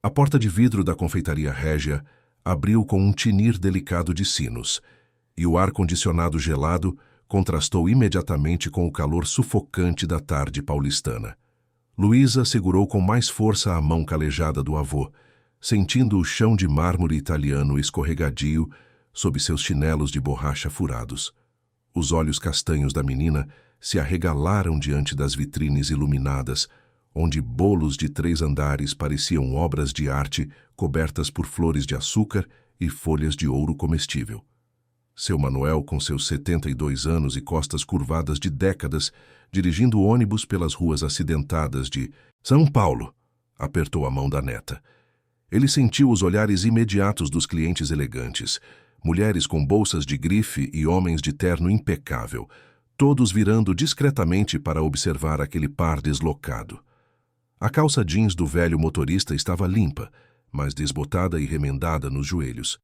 A porta de vidro da confeitaria Régia abriu com um tinir delicado de sinos, e o ar-condicionado gelado contrastou imediatamente com o calor sufocante da tarde paulistana. Luísa segurou com mais força a mão calejada do avô, sentindo o chão de mármore italiano escorregadio sob seus chinelos de borracha furados. Os olhos castanhos da menina se arregalaram diante das vitrines iluminadas, onde bolos de 3 andares pareciam obras de arte cobertas por flores de açúcar e folhas de ouro comestível. Seu Manuel, com seus 72 anos e costas curvadas de décadas, dirigindo ônibus pelas ruas acidentadas de São Paulo, apertou a mão da neta. Ele sentiu os olhares imediatos dos clientes elegantes, mulheres com bolsas de grife e homens de terno impecável, todos virando discretamente para observar aquele par deslocado. A calça jeans do velho motorista estava limpa, mas desbotada e remendada nos joelhos.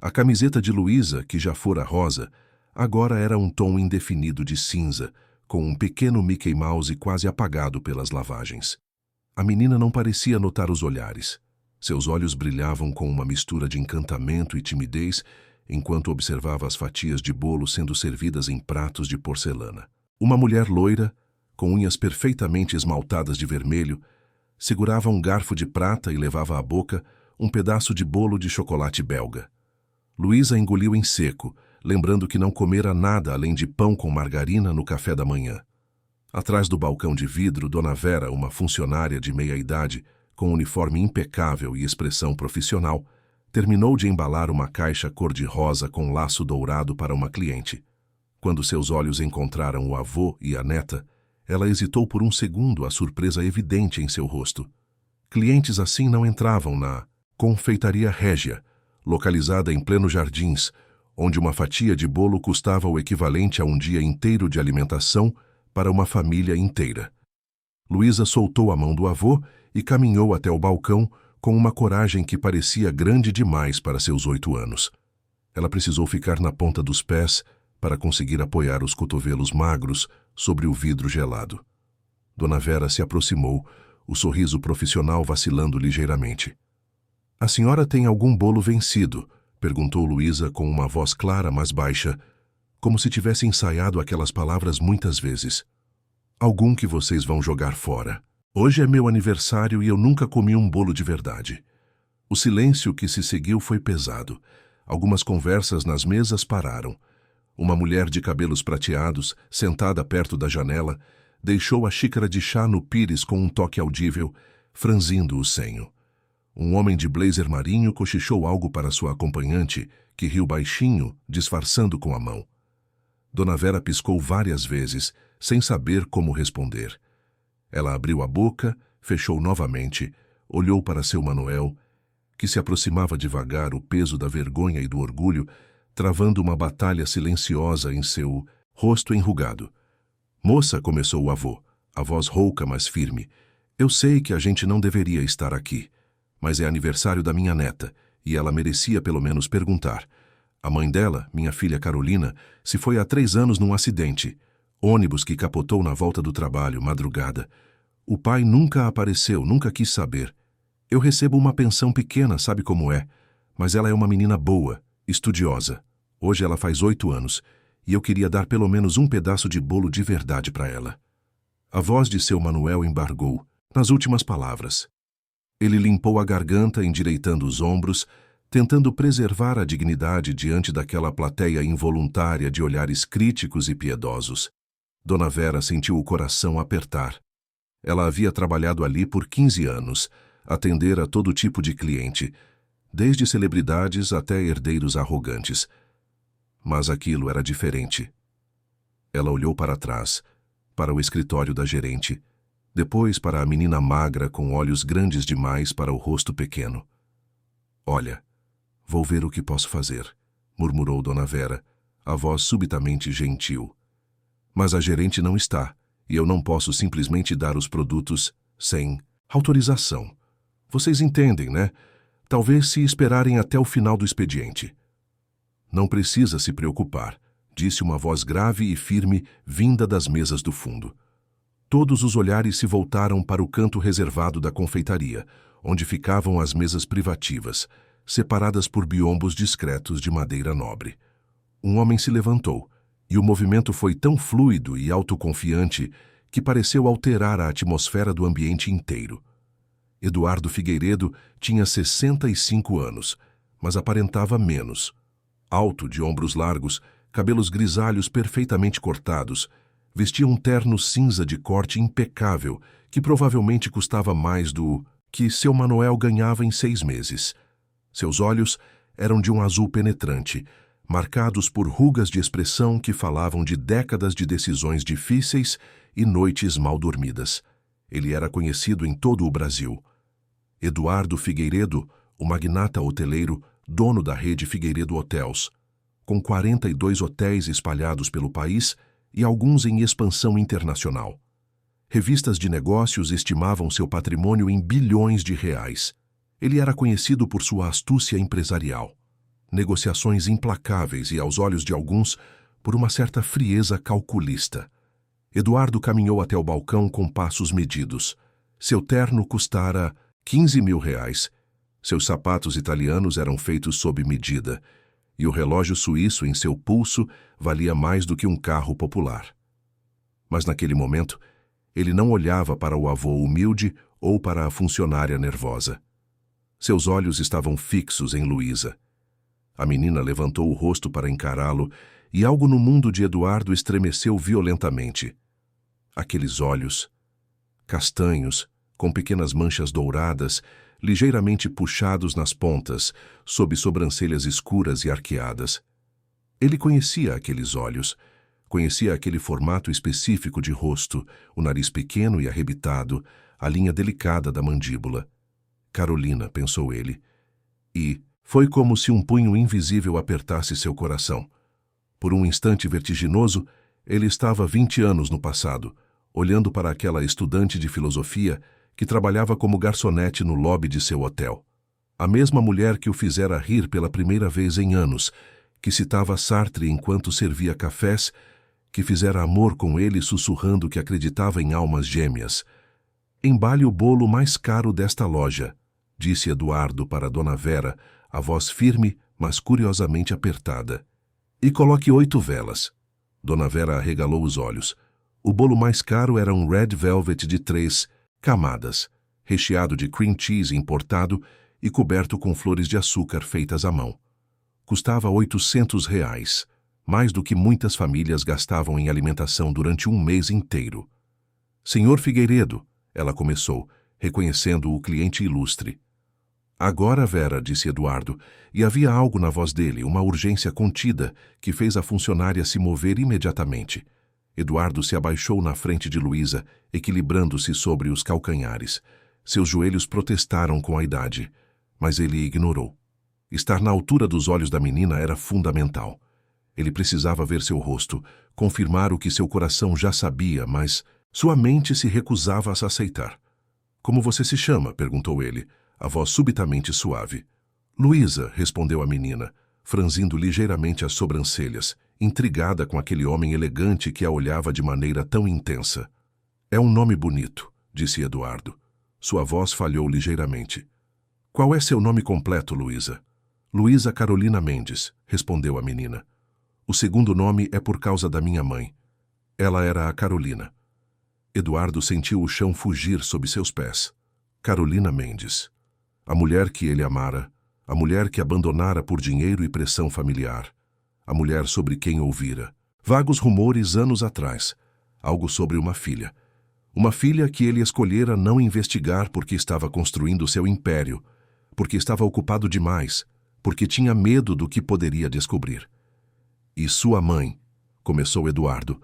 A camiseta de Luísa, que já fora rosa, agora era um tom indefinido de cinza, com um pequeno Mickey Mouse quase apagado pelas lavagens. A menina não parecia notar os olhares. Seus olhos brilhavam com uma mistura de encantamento e timidez, enquanto observava as fatias de bolo sendo servidas em pratos de porcelana. Uma mulher loira, com unhas perfeitamente esmaltadas de vermelho, segurava um garfo de prata e levava à boca um pedaço de bolo de chocolate belga. Luísa engoliu em seco, lembrando que não comera nada além de pão com margarina no café da manhã. Atrás do balcão de vidro, Dona Vera, uma funcionária de meia-idade, com uniforme impecável e expressão profissional, terminou de embalar uma caixa cor-de-rosa com laço dourado para uma cliente. Quando seus olhos encontraram o avô e a neta, ela hesitou por um segundo, a surpresa evidente em seu rosto. Clientes assim não entravam na confeitaria Régia, localizada em pleno Jardins, onde uma fatia de bolo custava o equivalente a um dia inteiro de alimentação para uma família inteira. Luísa soltou a mão do avô e caminhou até o balcão com uma coragem que parecia grande demais para seus 8 anos. Ela precisou ficar na ponta dos pés para conseguir apoiar os cotovelos magros sobre o vidro gelado. Dona Vera se aproximou, o sorriso profissional vacilando ligeiramente. — A senhora tem algum bolo vencido? Perguntou Luísa com uma voz clara, mas baixa, como se tivesse ensaiado aquelas palavras muitas vezes. — Algum que vocês vão jogar fora. Hoje é meu aniversário e eu nunca comi um bolo de verdade. O silêncio que se seguiu foi pesado. Algumas conversas nas mesas pararam. Uma mulher de cabelos prateados, sentada perto da janela, deixou a xícara de chá no pires com um toque audível, franzindo o senho. Um homem de blazer marinho cochichou algo para sua acompanhante, que riu baixinho, disfarçando com a mão. Dona Vera piscou várias vezes, sem saber como responder. Ela abriu a boca, fechou novamente, olhou para seu Manuel, que se aproximava devagar, o peso da vergonha e do orgulho, travando uma batalha silenciosa em seu rosto enrugado. — Moça, começou o avô, a voz rouca, mas firme, eu sei que a gente não deveria estar aqui, mas é aniversário da minha neta, e ela merecia pelo menos perguntar. A mãe dela, minha filha Carolina, se foi há 3 anos num acidente. Ônibus que capotou na volta do trabalho, madrugada. O pai nunca apareceu, nunca quis saber. Eu recebo uma pensão pequena, sabe como é, mas ela é uma menina boa, estudiosa. Hoje ela faz 8 anos, e eu queria dar pelo menos um pedaço de bolo de verdade para ela. A voz de seu Manuel embargou, nas últimas palavras. Ele limpou a garganta, endireitando os ombros, tentando preservar a dignidade diante daquela plateia involuntária de olhares críticos e piedosos. Dona Vera sentiu o coração apertar. Ela havia trabalhado ali por 15 anos, atender a todo tipo de cliente, desde celebridades até herdeiros arrogantes. Mas aquilo era diferente. Ela olhou para trás, para o escritório da gerente, depois para a menina magra com olhos grandes demais para o rosto pequeno. — Olha, vou ver o que posso fazer, murmurou Dona Vera, a voz subitamente gentil. Mas a gerente não está, e eu não posso simplesmente dar os produtos sem autorização. Vocês entendem, né? Talvez se esperarem até o final do expediente. Não precisa se preocupar, disse uma voz grave e firme vinda das mesas do fundo. Todos os olhares se voltaram para o canto reservado da confeitaria, onde ficavam as mesas privativas, separadas por biombos discretos de madeira nobre. Um homem se levantou, e o movimento foi tão fluido e autoconfiante que pareceu alterar a atmosfera do ambiente inteiro. Eduardo Figueiredo tinha 65 anos, mas aparentava menos. Alto, de ombros largos, cabelos grisalhos perfeitamente cortados, vestia um terno cinza de corte impecável que provavelmente custava mais do que seu Manuel ganhava em 6 meses. Seus olhos eram de um azul penetrante, marcados por rugas de expressão que falavam de décadas de decisões difíceis e noites mal dormidas. Ele era conhecido em todo o Brasil. Eduardo Figueiredo, o magnata hoteleiro, dono da rede Figueiredo Hotels, com 42 hotéis espalhados pelo país e alguns em expansão internacional. Revistas de negócios estimavam seu patrimônio em bilhões de reais. Ele era conhecido por sua astúcia empresarial, negociações implacáveis e, aos olhos de alguns, por uma certa frieza calculista. Eduardo caminhou até o balcão com passos medidos. Seu terno custara 15 mil reais. Seus sapatos italianos eram feitos sob medida, e o relógio suíço em seu pulso valia mais do que um carro popular. Mas naquele momento, ele não olhava para o avô humilde ou para a funcionária nervosa. Seus olhos estavam fixos em Luísa. A menina levantou o rosto para encará-lo e algo no mundo de Eduardo estremeceu violentamente. Aqueles olhos, castanhos, com pequenas manchas douradas, ligeiramente puxados nas pontas, sob sobrancelhas escuras e arqueadas. Ele conhecia aqueles olhos, conhecia aquele formato específico de rosto, o nariz pequeno e arrebitado, a linha delicada da mandíbula. Carolina, pensou ele. E foi como se um punho invisível apertasse seu coração. Por um instante vertiginoso, ele estava 20 anos no passado, olhando para aquela estudante de filosofia que trabalhava como garçonete no lobby de seu hotel. A mesma mulher que o fizera rir pela primeira vez em anos, que citava Sartre enquanto servia cafés, que fizera amor com ele sussurrando que acreditava em almas gêmeas. Embale o bolo mais caro desta loja, disse Eduardo para Dona Vera, a voz firme, mas curiosamente apertada. E coloque 8 velas. Dona Vera arregalou os olhos. O bolo mais caro era um red velvet de 3 camadas, recheado de cream cheese importado e coberto com flores de açúcar feitas à mão. Custava 800 reais, mais do que muitas famílias gastavam em alimentação durante um mês inteiro. Senhor Figueiredo, ela começou, reconhecendo o cliente ilustre. Agora, Vera, disse Eduardo, e havia algo na voz dele, uma urgência contida, que fez a funcionária se mover imediatamente. Eduardo se abaixou na frente de Luísa, equilibrando-se sobre os calcanhares. Seus joelhos protestaram com a idade, mas ele ignorou. Estar na altura dos olhos da menina era fundamental. Ele precisava ver seu rosto, confirmar o que seu coração já sabia, mas sua mente se recusava a se aceitar. Como você se chama? Perguntou ele, a voz subitamente suave. Luísa, respondeu a menina, franzindo ligeiramente as sobrancelhas, intrigada com aquele homem elegante que a olhava de maneira tão intensa. É um nome bonito, disse Eduardo. Sua voz falhou ligeiramente. Qual é seu nome completo, Luísa? Luísa Carolina Mendes, respondeu a menina. O segundo nome é por causa da minha mãe. Ela era a Carolina. Eduardo sentiu o chão fugir sob seus pés. Carolina Mendes. A mulher que ele amara, a mulher que abandonara por dinheiro e pressão familiar, a mulher sobre quem ouvira vagos rumores anos atrás, algo sobre uma filha que ele escolhera não investigar porque estava construindo seu império, porque estava ocupado demais, porque tinha medo do que poderia descobrir. E sua mãe, começou Eduardo,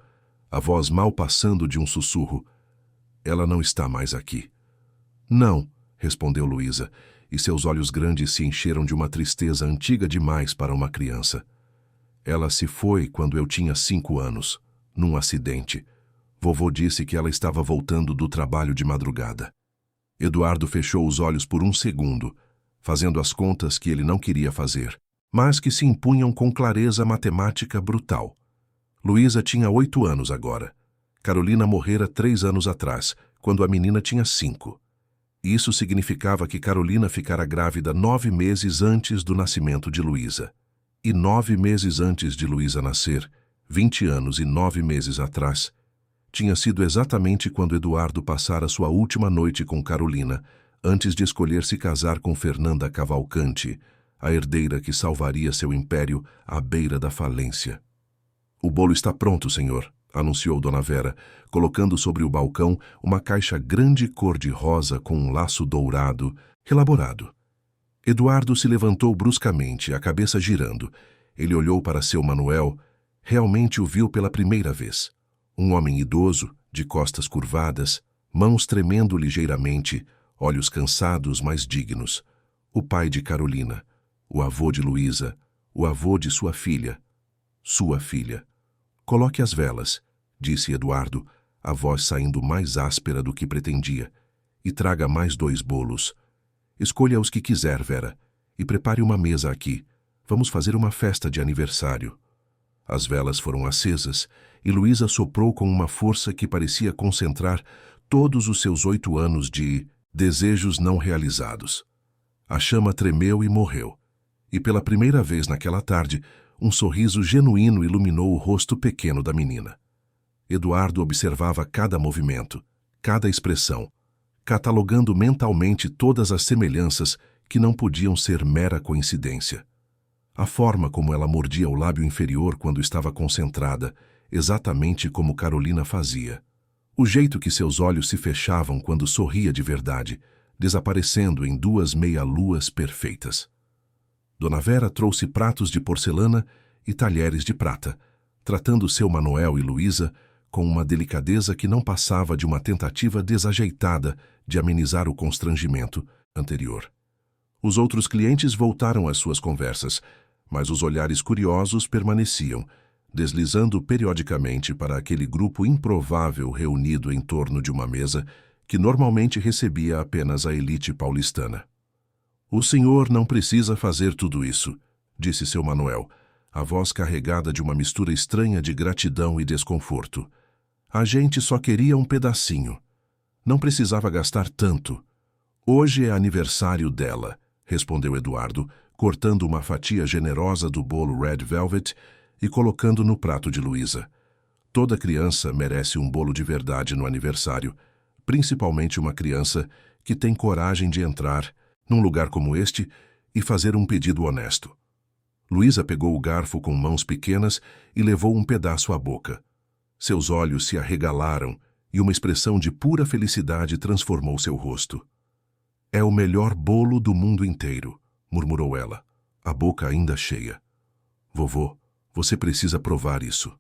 a voz mal passando de um sussurro, ela não está mais aqui. Não, respondeu Luísa, e seus olhos grandes se encheram de uma tristeza antiga demais para uma criança. Ela se foi quando eu tinha 5 anos, num acidente. Vovô disse que ela estava voltando do trabalho de madrugada. Eduardo fechou os olhos por um segundo, fazendo as contas que ele não queria fazer, mas que se impunham com clareza matemática brutal. Luísa tinha 8 anos agora. Carolina morrera 3 anos atrás, quando a menina tinha 5. Isso significava que Carolina ficara grávida 9 meses antes do nascimento de Luísa. E 9 meses antes de Luísa nascer, 20 anos e 9 meses atrás, tinha sido exatamente quando Eduardo passara sua última noite com Carolina, antes de escolher se casar com Fernanda Cavalcante, a herdeira que salvaria seu império à beira da falência. "O bolo está pronto, senhor", anunciou Dona Vera, colocando sobre o balcão uma caixa grande cor-de-rosa com um laço dourado, elaborado. Eduardo se levantou bruscamente, a cabeça girando. Ele olhou para seu Manuel, realmente o viu pela primeira vez. Um homem idoso, de costas curvadas, mãos tremendo ligeiramente, olhos cansados, mas dignos. O pai de Carolina, o avô de Luísa, o avô de sua filha. Sua filha. "Coloque as velas", disse Eduardo, a voz saindo mais áspera do que pretendia. "E traga mais 2 bolos. Escolha os que quiser, Vera, e prepare uma mesa aqui. Vamos fazer uma festa de aniversário." As velas foram acesas e Luísa soprou com uma força que parecia concentrar todos os seus 8 anos de desejos não realizados. A chama tremeu e morreu. E pela primeira vez naquela tarde, um sorriso genuíno iluminou o rosto pequeno da menina. Eduardo observava cada movimento, cada expressão, catalogando mentalmente todas as semelhanças que não podiam ser mera coincidência. A forma como ela mordia o lábio inferior quando estava concentrada, exatamente como Carolina fazia. O jeito que seus olhos se fechavam quando sorria de verdade, desaparecendo em 2 meia-luas perfeitas. Dona Vera trouxe pratos de porcelana e talheres de prata, tratando seu Manuel e Luísa com uma delicadeza que não passava de uma tentativa desajeitada de amenizar o constrangimento anterior. Os outros clientes voltaram às suas conversas, mas os olhares curiosos permaneciam, deslizando periodicamente para aquele grupo improvável reunido em torno de uma mesa que normalmente recebia apenas a elite paulistana. "O senhor não precisa fazer tudo isso", disse seu Manuel, a voz carregada de uma mistura estranha de gratidão e desconforto. "A gente só queria um pedacinho. Não precisava gastar tanto. Hoje é aniversário dela", respondeu Eduardo, cortando uma fatia generosa do bolo Red Velvet e colocando no prato de Luísa. Toda criança merece um bolo de verdade no aniversário, principalmente uma criança que tem coragem de entrar num lugar como este e fazer um pedido honesto. Luísa pegou o garfo com mãos pequenas e levou um pedaço à boca. Seus olhos se arregalaram e uma expressão de pura felicidade transformou seu rosto. "É o melhor bolo do mundo inteiro", murmurou ela, a boca ainda cheia. "Vovô, você precisa provar isso."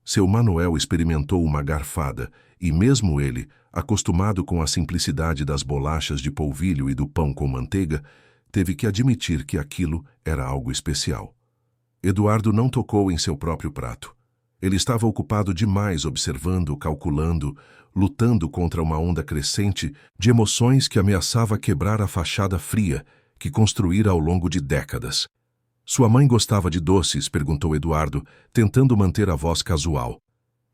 Seu Manuel experimentou uma garfada e mesmo ele, acostumado com a simplicidade das bolachas de polvilho e do pão com manteiga, teve que admitir que aquilo era algo especial. Eduardo não tocou em seu próprio prato. Ele estava ocupado demais observando, calculando, lutando contra uma onda crescente de emoções que ameaçava quebrar a fachada fria que construíra ao longo de décadas. "Sua mãe gostava de doces?", perguntou Eduardo, tentando manter a voz casual.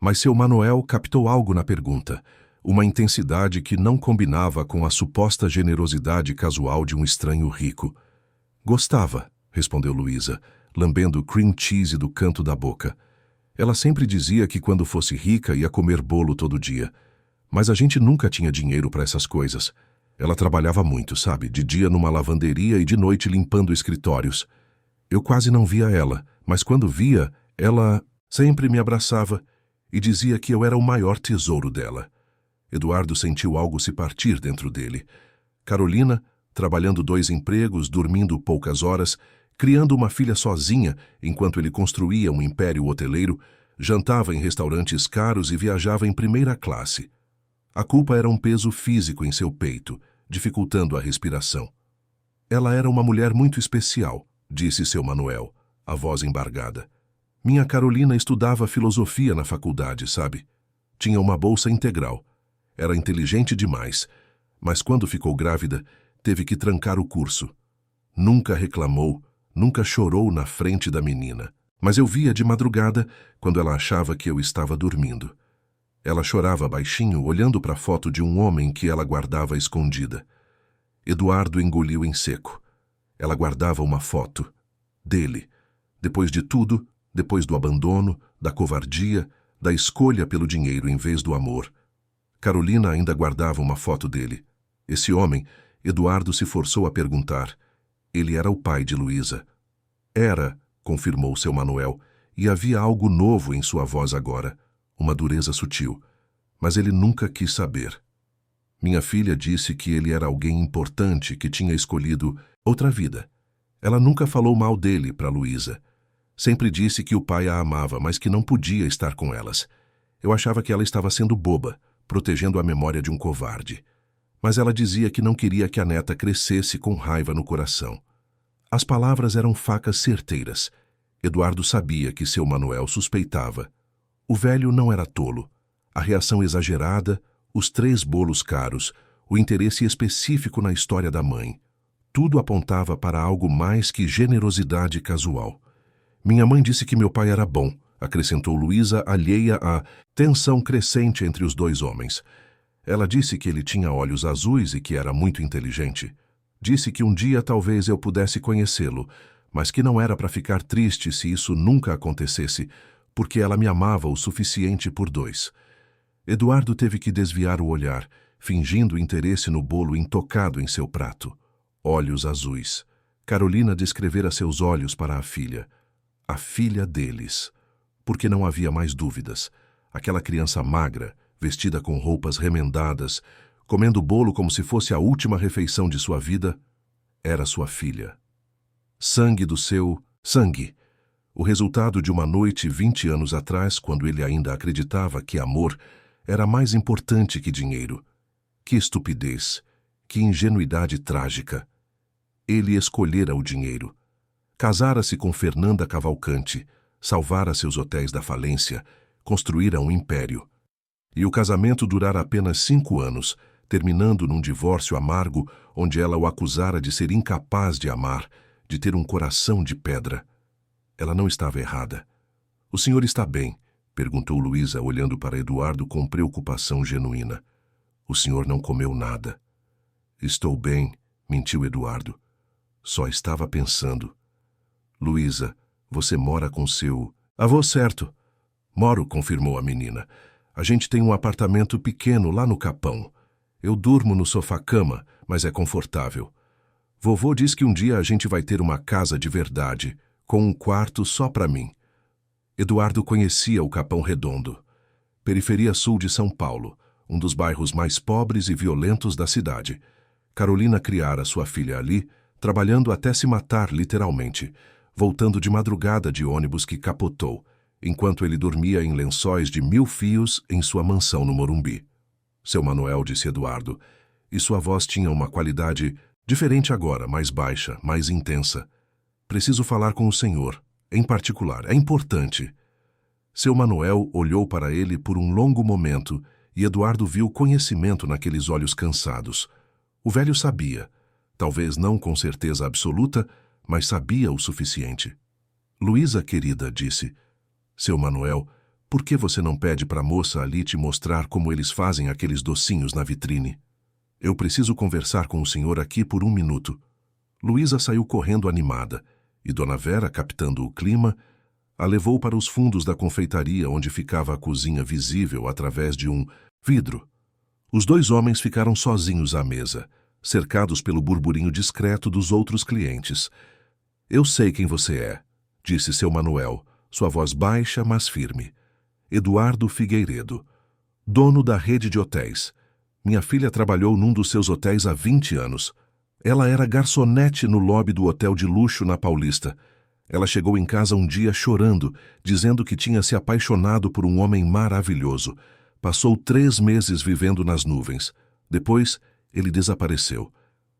Mas seu Manuel captou algo na pergunta, uma intensidade que não combinava com a suposta generosidade casual de um estranho rico. "Gostava", respondeu Luísa, lambendo o cream cheese do canto da boca. "Ela sempre dizia que quando fosse rica ia comer bolo todo dia. Mas a gente nunca tinha dinheiro para essas coisas. Ela trabalhava muito, sabe? De dia numa lavanderia e de noite limpando escritórios. Eu quase não via ela, mas quando via, ela sempre me abraçava e dizia que eu era o maior tesouro dela." Eduardo sentiu algo se partir dentro dele. Carolina, trabalhando 2 empregos, dormindo poucas horas, criando uma filha sozinha enquanto ele construía um império hoteleiro, jantava em restaurantes caros e viajava em primeira classe. A culpa era um peso físico em seu peito, dificultando a respiração. "Ela era uma mulher muito especial", disse seu Manuel, a voz embargada. "Minha Carolina estudava filosofia na faculdade, sabe? Tinha uma bolsa integral. Era inteligente demais, mas quando ficou grávida, teve que trancar o curso. Nunca reclamou, nunca chorou na frente da menina, mas eu via de madrugada quando ela achava que eu estava dormindo. Ela chorava baixinho, olhando para a foto de um homem que ela guardava escondida. Eduardo engoliu em seco. Ela guardava uma foto dele. Depois de tudo, depois do abandono, da covardia, da escolha pelo dinheiro em vez do amor. Carolina ainda guardava uma foto dele. Esse homem, Eduardo se forçou a perguntar. Ele era o pai de Luísa. Era, confirmou seu Manuel, e havia algo novo em sua voz agora, uma dureza sutil. Mas ele nunca quis saber. Minha filha disse que ele era alguém importante que tinha escolhido outra vida. Ela nunca falou mal dele para Luísa. Sempre disse que o pai a amava, mas que não podia estar com elas. Eu achava que ela estava sendo boba, protegendo a memória de um covarde. Mas ela dizia que não queria que a neta crescesse com raiva no coração. As palavras eram facas certeiras. Eduardo sabia que seu Manuel suspeitava. O velho não era tolo. A reação exagerada, os 3 bolos caros, o interesse específico na história da mãe. Tudo apontava para algo mais que generosidade casual. Minha mãe disse que meu pai era bom, acrescentou Luísa, alheia à tensão crescente entre os 2 homens. Ela disse que ele tinha olhos azuis e que era muito inteligente. Disse que um dia talvez eu pudesse conhecê-lo, mas que não era para ficar triste se isso nunca acontecesse, porque ela me amava o suficiente por 2. Eduardo teve que desviar o olhar, fingindo interesse no bolo intocado em seu prato. Olhos azuis. Carolina descrevera seus olhos para a filha deles. Porque não havia mais dúvidas. Aquela criança magra, vestida com roupas remendadas, comendo bolo como se fosse a última refeição de sua vida, era sua filha. Sangue do seu sangue. O resultado de uma noite 20 anos atrás, quando ele ainda acreditava que amor era mais importante que dinheiro. Que estupidez, que ingenuidade trágica. Ele escolhera o dinheiro. Casara-se com Fernanda Cavalcante, salvara seus hotéis da falência, construíra um império. E o casamento durara apenas 5 anos, terminando num divórcio amargo onde ela o acusara de ser incapaz de amar, de ter um coração de pedra. Ela não estava errada. O senhor está bem? Perguntou Luísa, olhando para Eduardo com preocupação genuína. O senhor não comeu nada. Estou bem, mentiu Eduardo. Só estava pensando. Luísa, você mora com seu avô, certo? Moro, confirmou a menina. A gente tem um apartamento pequeno lá no Capão. Eu durmo no sofá-cama, mas é confortável. Vovô diz que um dia a gente vai ter uma casa de verdade, com um quarto só para mim. Eduardo conhecia o Capão Redondo, periferia sul de São Paulo, um dos bairros mais pobres e violentos da cidade. Carolina criara sua filha ali, trabalhando até se matar literalmente, voltando de madrugada de ônibus que capotou, enquanto ele dormia em lençóis de 1000 fios em sua mansão no Morumbi. Seu Manuel, disse Eduardo, e sua voz tinha uma qualidade diferente agora, mais baixa, mais intensa. Preciso falar com o senhor. Em particular, é importante. Seu Manuel olhou para ele por um longo momento e Eduardo viu conhecimento naqueles olhos cansados. O velho sabia, talvez não com certeza absoluta, mas sabia o suficiente. Luísa, querida, disse. Seu Manuel, por que você não pede para a moça ali te mostrar como eles fazem aqueles docinhos na vitrine? Eu preciso conversar com o senhor aqui por 1 minuto. Luísa saiu correndo animada. E Dona Vera, captando o clima, a levou para os fundos da confeitaria onde ficava a cozinha visível através de um vidro. Os 2 homens ficaram sozinhos à mesa, cercados pelo burburinho discreto dos outros clientes. Eu sei quem você é, disse seu Manuel, sua voz baixa, mas firme. Eduardo Figueiredo, dono da rede de hotéis. Minha filha trabalhou num dos seus hotéis há 20 anos. Ela era garçonete no lobby do hotel de luxo na Paulista. Ela chegou em casa um dia chorando, dizendo que tinha se apaixonado por um homem maravilhoso. Passou 3 meses vivendo nas nuvens. Depois, ele desapareceu.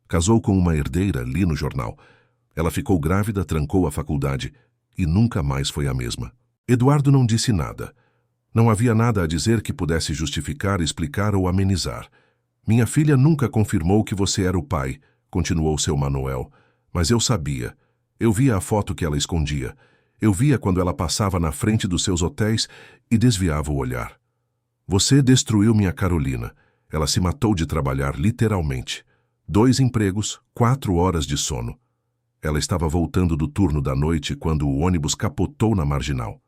Casou com uma herdeira, li no jornal. Ela ficou grávida, trancou a faculdade e nunca mais foi a mesma. Eduardo não disse nada. Não havia nada a dizer que pudesse justificar, explicar ou amenizar. Minha filha nunca confirmou que você era o pai, continuou seu Manuel, mas eu sabia. Eu via a foto que ela escondia. Eu via quando ela passava na frente dos seus hotéis e desviava o olhar. Você destruiu minha Carolina. Ela se matou de trabalhar, literalmente. 2 empregos, 4 horas de sono. Ela estava voltando do turno da noite quando o ônibus capotou na marginal.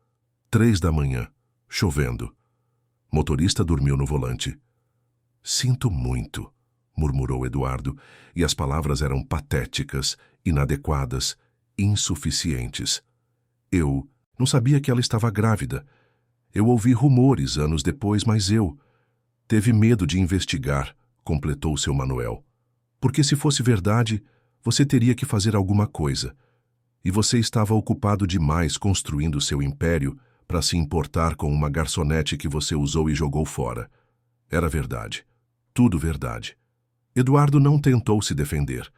3 da manhã, chovendo. Motorista dormiu no volante. Sinto muito, murmurou Eduardo, e as palavras eram patéticas, inadequadas, insuficientes. Eu não sabia que ela estava grávida. Eu ouvi rumores anos depois, mas eu... Teve medo de investigar, completou seu Manuel. Porque se fosse verdade, você teria que fazer alguma coisa. E você estava ocupado demais construindo seu império para se importar com uma garçonete que você usou e jogou fora. Era verdade. Tudo verdade. Eduardo não tentou se defender.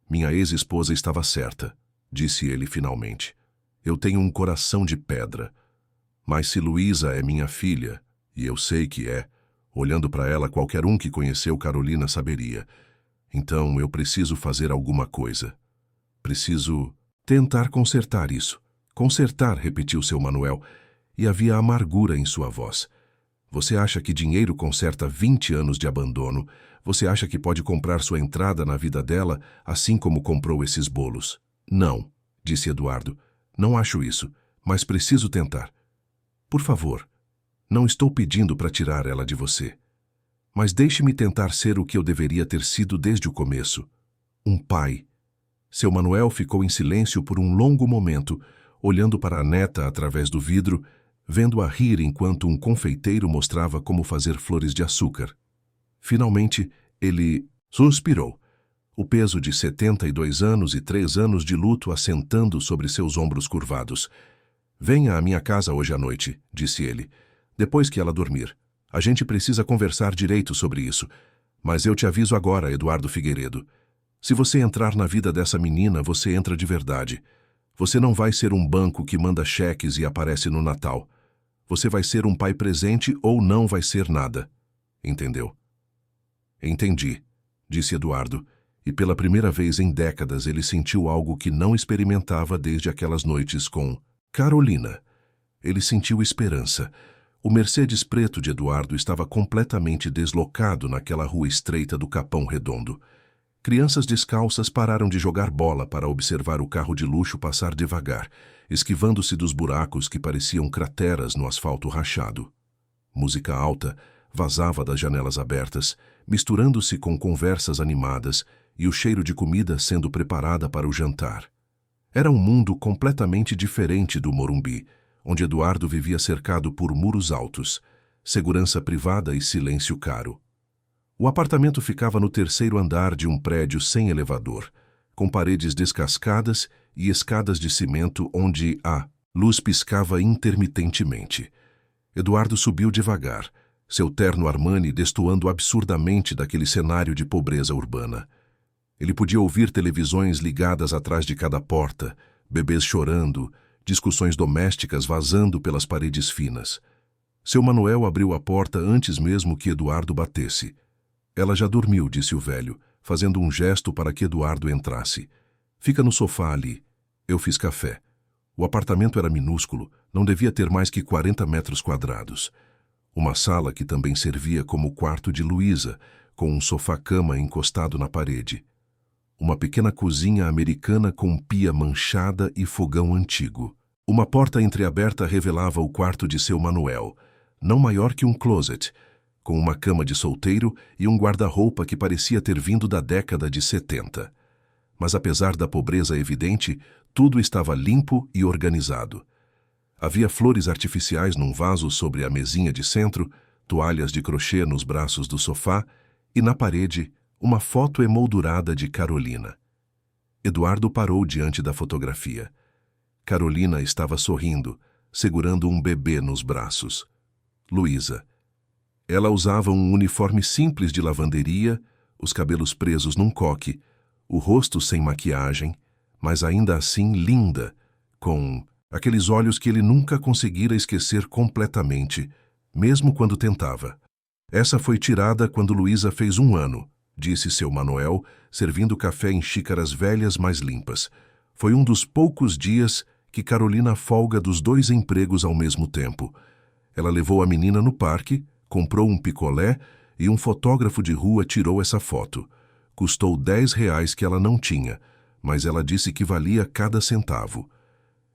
Minha ex-esposa estava certa, disse ele finalmente. Eu tenho um coração de pedra. Mas se Luísa é minha filha, e eu sei que é, olhando para ela qualquer um que conheceu Carolina saberia. Então eu preciso fazer alguma coisa. Preciso tentar consertar isso. Consertar, repetiu seu Manuel, e havia amargura em sua voz. Você acha que dinheiro conserta 20 anos de abandono? Você acha que pode comprar sua entrada na vida dela, assim como comprou esses bolos? Não, disse Eduardo. Não acho isso, mas preciso tentar. Por favor, não estou pedindo para tirar ela de você. Mas deixe-me tentar ser o que eu deveria ter sido desde o começo. Um pai. Seu Manuel ficou em silêncio por um longo momento, olhando para a neta através do vidro, vendo-a rir enquanto um confeiteiro mostrava como fazer flores de açúcar. Finalmente, ele suspirou, o peso de 72 anos e 3 anos de luto assentando sobre seus ombros curvados. Venha à minha casa hoje à noite, disse ele, depois que ela dormir. A gente precisa conversar direito sobre isso. Mas eu te aviso agora, Eduardo Figueiredo. Se você entrar na vida dessa menina, você entra de verdade. Você não vai ser um banco que manda cheques e aparece no Natal. Você vai ser um pai presente ou não vai ser nada. Entendeu? Entendi, disse Eduardo, e pela primeira vez em décadas ele sentiu algo que não experimentava desde aquelas noites com Carolina. Ele sentiu esperança. O Mercedes preto de Eduardo estava completamente deslocado naquela rua estreita do Capão Redondo. Crianças descalças pararam de jogar bola para observar o carro de luxo passar devagar, esquivando-se dos buracos que pareciam crateras no asfalto rachado. Música alta vazava das janelas abertas, misturando-se com conversas animadas e o cheiro de comida sendo preparada para o jantar. Era um mundo completamente diferente do Morumbi, onde Eduardo vivia cercado por muros altos, segurança privada e silêncio caro. O apartamento ficava no 3º andar de um prédio sem elevador, com paredes descascadas e escadas de cimento onde a luz piscava intermitentemente. Eduardo subiu devagar, seu terno Armani destoando absurdamente daquele cenário de pobreza urbana. Ele podia ouvir televisões ligadas atrás de cada porta, bebês chorando, discussões domésticas vazando pelas paredes finas. Seu Manuel abriu a porta antes mesmo que Eduardo batesse. Ela já dormiu, disse o velho, fazendo um gesto para que Eduardo entrasse. Fica no sofá ali. Eu fiz café. O apartamento era minúsculo, não devia ter mais que 40 metros quadrados. Uma sala que também servia como quarto de Luísa, com um sofá-cama encostado na parede. Uma pequena cozinha americana com pia manchada e fogão antigo. Uma porta entreaberta revelava o quarto de seu Manuel, não maior que um closet, com uma cama de solteiro e um guarda-roupa que parecia ter vindo da década de 70. Mas apesar da pobreza evidente, tudo estava limpo e organizado. Havia flores artificiais num vaso sobre a mesinha de centro, toalhas de crochê nos braços do sofá e, na parede, uma foto emoldurada de Carolina. Eduardo parou diante da fotografia. Carolina estava sorrindo, segurando um bebê nos braços. Luísa. Ela usava um uniforme simples de lavanderia, os cabelos presos num coque, o rosto sem maquiagem, mas ainda assim linda, com aqueles olhos que ele nunca conseguira esquecer completamente, mesmo quando tentava. Essa foi tirada quando Luísa fez 1 ano, disse seu Manuel, servindo café em xícaras velhas mais limpas. Foi um dos poucos dias que Carolina folga dos 2 empregos ao mesmo tempo. Ela levou a menina no parque, comprou um picolé e um fotógrafo de rua tirou essa foto. Custou R$ 10 que ela não tinha, mas ela disse que valia cada centavo.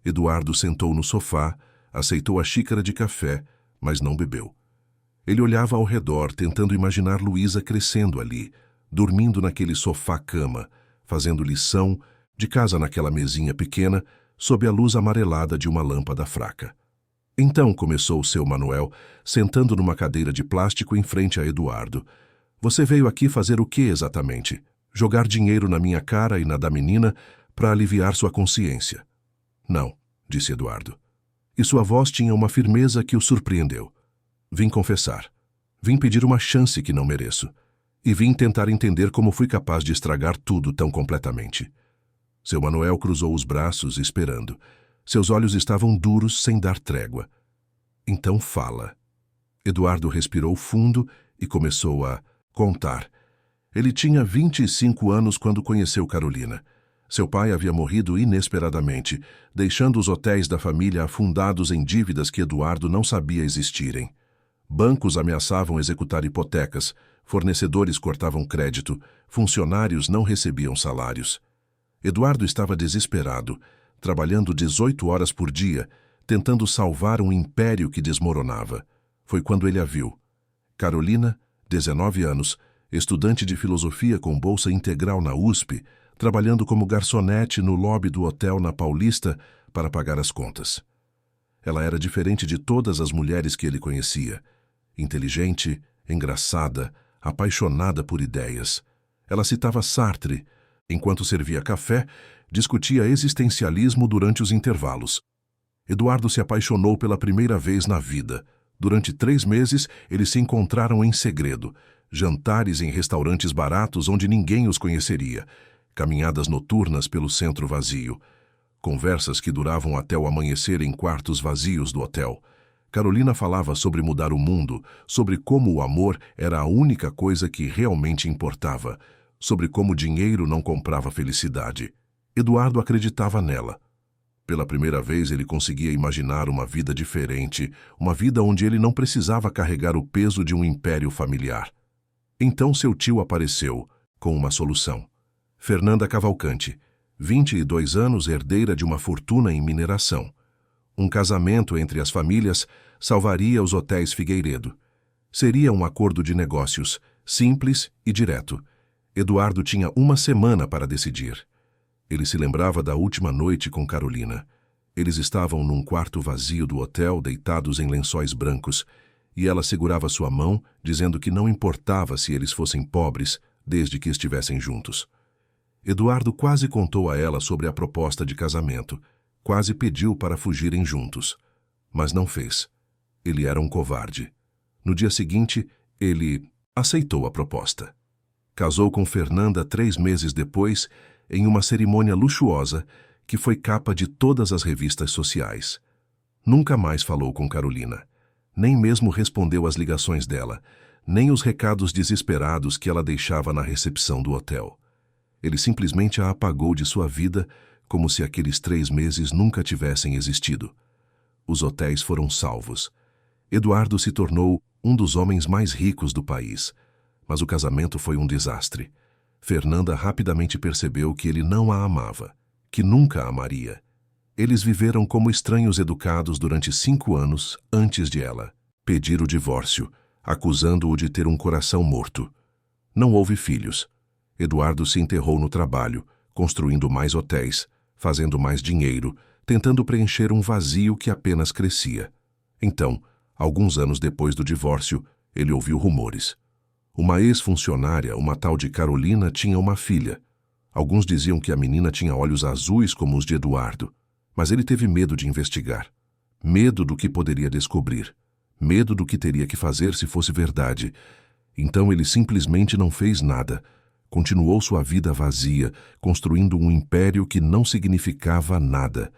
Eduardo sentou no sofá, aceitou a xícara de café, mas não bebeu. Ele olhava ao redor, tentando imaginar Luísa crescendo ali, dormindo naquele sofá-cama, fazendo lição, de casa naquela mesinha pequena, sob a luz amarelada de uma lâmpada fraca. Então começou o seu Manuel, sentando numa cadeira de plástico em frente a Eduardo. Você veio aqui fazer o que exatamente? Jogar dinheiro na minha cara e na da menina para aliviar sua consciência. Não, disse Eduardo. E sua voz tinha uma firmeza que o surpreendeu. Vim confessar. Vim pedir uma chance que não mereço. E vim tentar entender como fui capaz de estragar tudo tão completamente. Seu Manuel cruzou os braços, esperando. Seus olhos estavam duros, sem dar trégua. Então fala. Eduardo respirou fundo e começou a contar. Ele tinha 25 anos quando conheceu Carolina. Seu pai havia morrido inesperadamente, deixando os hotéis da família afundados em dívidas que Eduardo não sabia existirem. Bancos ameaçavam executar hipotecas, fornecedores cortavam crédito, funcionários não recebiam salários. Eduardo estava desesperado, trabalhando 18 horas por dia, tentando salvar um império que desmoronava. Foi quando ele a viu. Carolina, 19 anos, estudante de filosofia com bolsa integral na USP, trabalhando como garçonete no lobby do hotel na Paulista para pagar as contas. Ela era diferente de todas as mulheres que ele conhecia. Inteligente, engraçada, apaixonada por ideias. Ela citava Sartre. Enquanto servia café, discutia existencialismo durante os intervalos. Eduardo se apaixonou pela primeira vez na vida. Durante 3 meses, eles se encontraram em segredo. Jantares em restaurantes baratos onde ninguém os conheceria. Caminhadas noturnas pelo centro vazio. Conversas que duravam até o amanhecer em quartos vazios do hotel. Carolina falava sobre mudar o mundo, sobre como o amor era a única coisa que realmente importava, sobre como dinheiro não comprava felicidade. Eduardo acreditava nela. Pela primeira vez ele conseguia imaginar uma vida diferente, uma vida onde ele não precisava carregar o peso de um império familiar. Então seu tio apareceu, com uma solução. Fernanda Cavalcante, 22 anos, herdeira de uma fortuna em mineração. Um casamento entre as famílias salvaria os hotéis Figueiredo. Seria um acordo de negócios, simples e direto. Eduardo tinha uma semana para decidir. Ele se lembrava da última noite com Carolina. Eles estavam num quarto vazio do hotel, deitados em lençóis brancos, e ela segurava sua mão, dizendo que não importava se eles fossem pobres, desde que estivessem juntos. Eduardo quase contou a ela sobre a proposta de casamento, quase pediu para fugirem juntos. Mas não fez. Ele era um covarde. No dia seguinte, ele aceitou a proposta. Casou com Fernanda 3 meses depois, em uma cerimônia luxuosa que foi capa de todas as revistas sociais. Nunca mais falou com Carolina. Nem mesmo respondeu às ligações dela, nem os recados desesperados que ela deixava na recepção do hotel. Ele simplesmente a apagou de sua vida, como se aqueles 3 meses nunca tivessem existido. Os hotéis foram salvos. Eduardo se tornou um dos homens mais ricos do país. Mas o casamento foi um desastre. Fernanda rapidamente percebeu que ele não a amava, que nunca a amaria. Eles viveram como estranhos educados durante 5 anos antes de ela pedir o divórcio, acusando-o de ter um coração morto. Não houve filhos. Eduardo se enterrou no trabalho, construindo mais hotéis, fazendo mais dinheiro, tentando preencher um vazio que apenas crescia. Então, alguns anos depois do divórcio, ele ouviu rumores. Uma ex-funcionária, uma tal de Carolina, tinha uma filha. Alguns diziam que a menina tinha olhos azuis como os de Eduardo, mas ele teve medo de investigar. Medo do que poderia descobrir. Medo do que teria que fazer se fosse verdade. Então ele simplesmente não fez nada. Continuou sua vida vazia, construindo um império que não significava nada.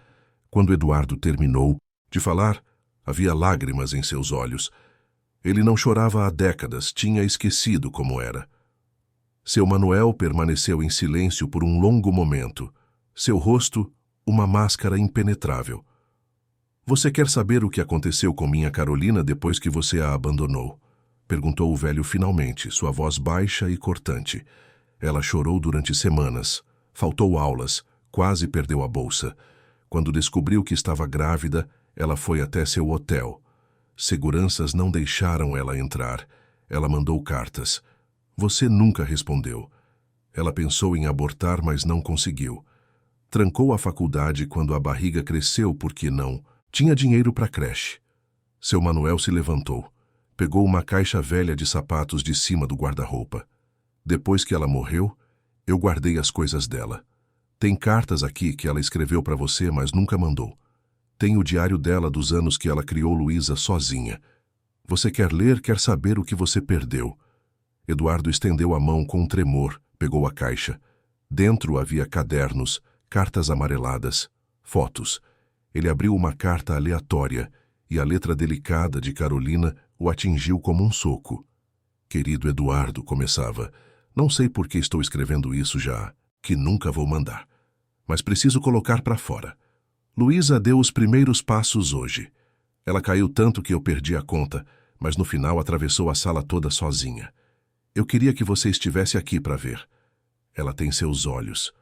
Quando Eduardo terminou de falar, havia lágrimas em seus olhos. Ele não chorava há décadas, tinha esquecido como era. Seu Manuel permaneceu em silêncio por um longo momento. Seu rosto, uma máscara impenetrável. Você quer saber o que aconteceu com minha Carolina depois que você a abandonou? Perguntou o velho finalmente, sua voz baixa e cortante. Ela chorou durante semanas, faltou aulas, quase perdeu a bolsa. Quando descobriu que estava grávida, ela foi até seu hotel. Seguranças não deixaram ela entrar. Ela mandou cartas. Você nunca respondeu. Ela pensou em abortar, mas não conseguiu. Trancou a faculdade quando a barriga cresceu porque não tinha dinheiro para creche. Seu Manuel se levantou. Pegou uma caixa velha de sapatos de cima do guarda-roupa. Depois que ela morreu, eu guardei as coisas dela. Tem cartas aqui que ela escreveu para você, mas nunca mandou. Tem o diário dela dos anos que ela criou Luísa sozinha. Você quer ler, quer saber o que você perdeu. Eduardo estendeu a mão com um tremor, pegou a caixa. Dentro havia cadernos, cartas amareladas, fotos. Ele abriu uma carta aleatória e a letra delicada de Carolina o atingiu como um soco. Querido Eduardo, começava. Não sei por que estou escrevendo isso já, que nunca vou mandar. Mas preciso colocar para fora. Luísa deu os primeiros passos hoje. Ela caiu tanto que eu perdi a conta, mas no final atravessou a sala toda sozinha. Eu queria que você estivesse aqui para ver. Ela tem seus olhos.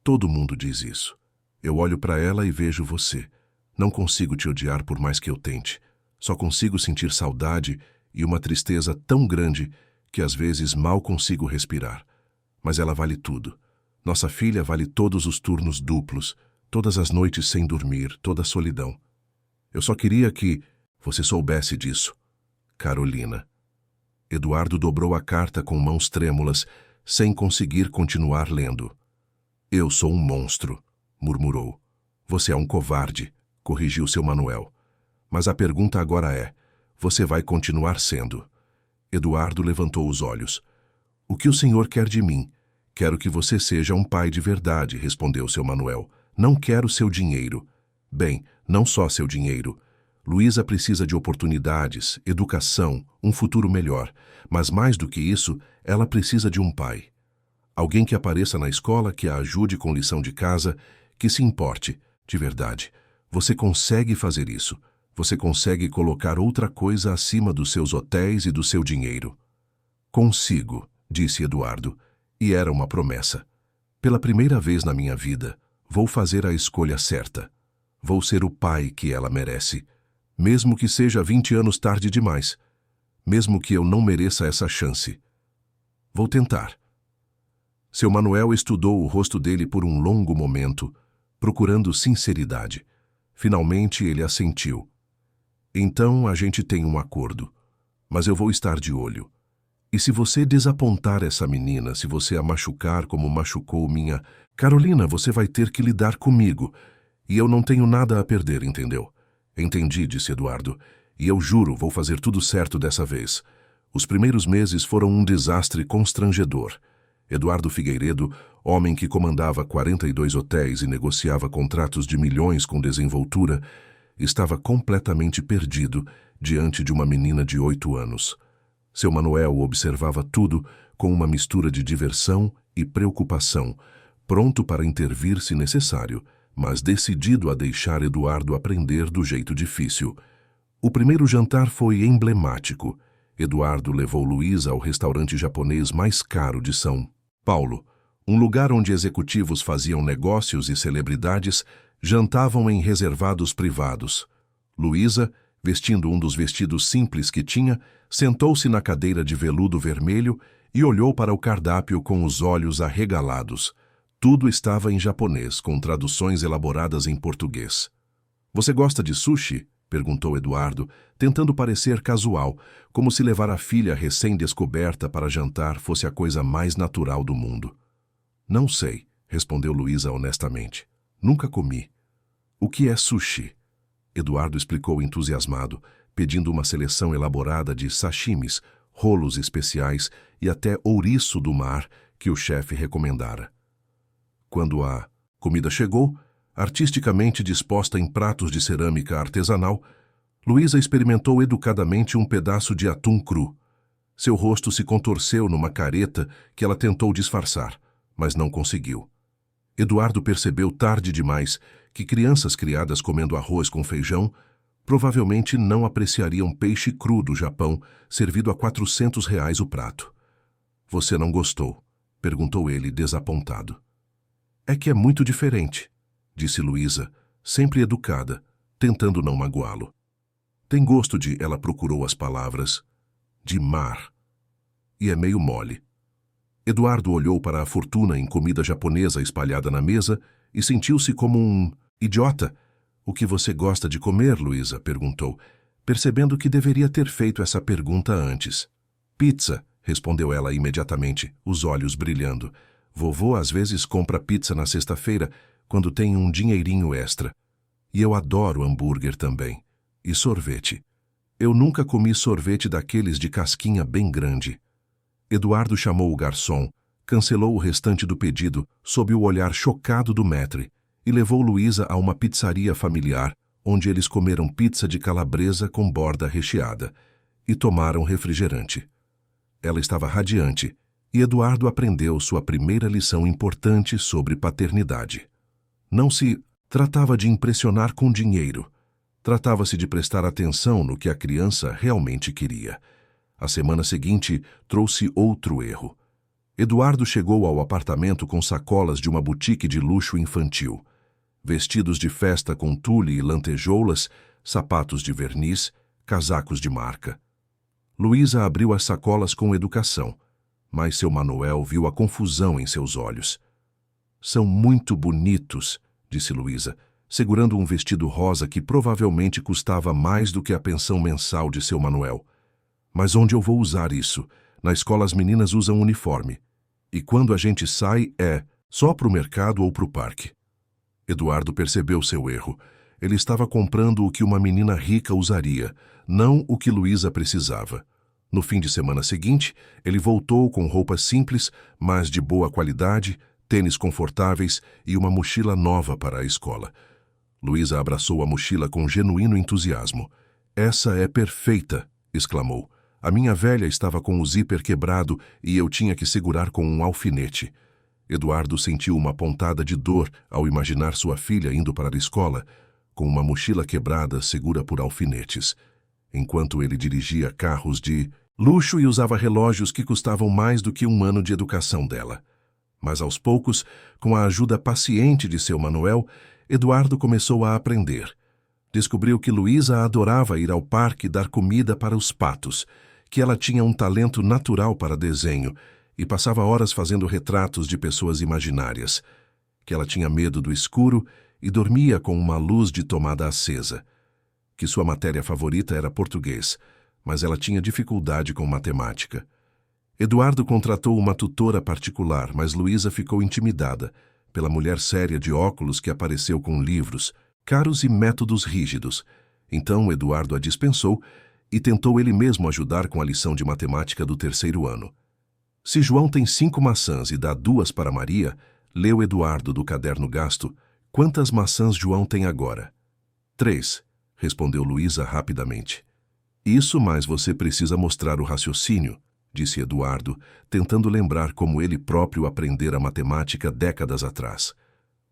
Todo mundo diz isso. Eu olho para ela e vejo você. Não consigo te odiar por mais que eu tente. Só consigo sentir saudade e uma tristeza tão grande que às vezes mal consigo respirar. Mas ela vale tudo. Nossa filha vale todos os turnos duplos, todas as noites sem dormir, toda a solidão. Eu só queria que você soubesse disso. Carolina. Eduardo dobrou a carta com mãos trêmulas, sem conseguir continuar lendo. Eu sou um monstro, murmurou. Você é um covarde, corrigiu seu Manuel. Mas a pergunta agora é, você vai continuar sendo? Eduardo levantou os olhos. O que o senhor quer de mim? Quero que você seja um pai de verdade, respondeu seu Manuel. Não quero seu dinheiro. Bem, não só seu dinheiro. Luísa precisa de oportunidades, educação, um futuro melhor. Mas mais do que isso, ela precisa de um pai. Alguém que apareça na escola, que a ajude com lição de casa, que se importe, de verdade. Você consegue fazer isso. Você consegue colocar outra coisa acima dos seus hotéis e do seu dinheiro. Consigo, disse Eduardo, e era uma promessa. Pela primeira vez na minha vida, vou fazer a escolha certa. Vou ser o pai que ela merece. Mesmo que seja 20 anos tarde demais. Mesmo que eu não mereça essa chance. Vou tentar. Seu Manuel estudou o rosto dele por um longo momento, procurando sinceridade. Finalmente ele assentiu. Então a gente tem um acordo. Mas eu vou estar de olho. E se você desapontar essa menina, se você a machucar como machucou minha... Carolina, você vai ter que lidar comigo. E eu não tenho nada a perder, entendeu? Entendi, disse Eduardo. E eu juro, vou fazer tudo certo dessa vez. Os primeiros meses foram um desastre constrangedor. Eduardo Figueiredo, homem que comandava 42 hotéis e negociava contratos de milhões com desenvoltura, estava completamente perdido diante de uma menina de 8 anos. Seu Manuel observava tudo com uma mistura de diversão e preocupação, pronto para intervir se necessário, mas decidido a deixar Eduardo aprender do jeito difícil. O primeiro jantar foi emblemático. Eduardo levou Luísa ao restaurante japonês mais caro de São Paulo, um lugar onde executivos faziam negócios e celebridades jantavam em reservados privados. Luísa, vestindo um dos vestidos simples que tinha, sentou-se na cadeira de veludo vermelho e olhou para o cardápio com os olhos arregalados. Tudo estava em japonês, com traduções elaboradas em português. Você gosta de sushi? Perguntou Eduardo, tentando parecer casual, como se levar a filha recém-descoberta para jantar fosse a coisa mais natural do mundo. Não sei, respondeu Luísa honestamente. Nunca comi. O que é sushi? Eduardo explicou entusiasmado, pedindo uma seleção elaborada de sashimis, rolos especiais e até ouriço do mar que o chefe recomendara. Quando a comida chegou, artisticamente disposta em pratos de cerâmica artesanal, Luísa experimentou educadamente um pedaço de atum cru. Seu rosto se contorceu numa careta que ela tentou disfarçar, mas não conseguiu. Eduardo percebeu tarde demais que crianças criadas comendo arroz com feijão provavelmente não apreciariam peixe cru do Japão, servido a R$ 400 o prato. Você não gostou, perguntou ele, desapontado. É que é muito diferente, disse Luísa, sempre educada, tentando não magoá-lo. Tem gosto de, ela procurou as palavras, de mar. E é meio mole. Eduardo olhou para a fortuna em comida japonesa espalhada na mesa e sentiu-se como um idiota. O que você gosta de comer, Luísa? Perguntou, percebendo que deveria ter feito essa pergunta antes. Pizza, respondeu ela imediatamente, os olhos brilhando. Vovô às vezes compra pizza na sexta-feira, quando tem um dinheirinho extra. E eu adoro hambúrguer também. E sorvete. Eu nunca comi sorvete daqueles de casquinha bem grande. Eduardo chamou o garçom, cancelou o restante do pedido sob o olhar chocado do maître e levou Luísa a uma pizzaria familiar, onde eles comeram pizza de calabresa com borda recheada e tomaram refrigerante. Ela estava radiante e Eduardo aprendeu sua primeira lição importante sobre paternidade. Não se tratava de impressionar com dinheiro. Tratava-se de prestar atenção no que a criança realmente queria. A semana seguinte trouxe outro erro. Eduardo chegou ao apartamento com sacolas de uma boutique de luxo infantil. Vestidos de festa com tule e lantejoulas, sapatos de verniz, casacos de marca. Luísa abriu as sacolas com educação, mas seu Manuel viu a confusão em seus olhos. São muito bonitos, disse Luísa, segurando um vestido rosa que provavelmente custava mais do que a pensão mensal de seu Manuel. Mas onde eu vou usar isso? Na escola as meninas usam uniforme. E quando a gente sai é só para o mercado ou para o parque. Eduardo percebeu seu erro. Ele estava comprando o que uma menina rica usaria, não o que Luísa precisava. No fim de semana seguinte, ele voltou com roupas simples, mas de boa qualidade, tênis confortáveis e uma mochila nova para a escola. Luísa abraçou a mochila com genuíno entusiasmo. Essa é perfeita, exclamou. A minha velha estava com o zíper quebrado e eu tinha que segurar com um alfinete. Eduardo sentiu uma pontada de dor ao imaginar sua filha indo para a escola, com uma mochila quebrada segura por alfinetes, enquanto ele dirigia carros de luxo e usava relógios que custavam mais do que um ano de educação dela. Mas aos poucos, com a ajuda paciente de seu Manuel, Eduardo começou a aprender. Descobriu que Luísa adorava ir ao parque dar comida para os patos, que ela tinha um talento natural para desenho e passava horas fazendo retratos de pessoas imaginárias, que ela tinha medo do escuro e dormia com uma luz de tomada acesa, que sua matéria favorita era português, mas ela tinha dificuldade com matemática. Eduardo contratou uma tutora particular, mas Luísa ficou intimidada pela mulher séria de óculos que apareceu com livros, caros e métodos rígidos. Então Eduardo a dispensou e tentou ele mesmo ajudar com a lição de matemática do terceiro ano. Se João tem 5 maçãs e dá 2 para Maria, leu Eduardo do caderno gasto, quantas maçãs João tem agora? 3, respondeu Luísa rapidamente. Isso, mas você precisa mostrar o raciocínio, disse Eduardo, tentando lembrar como ele próprio aprendera matemática décadas atrás.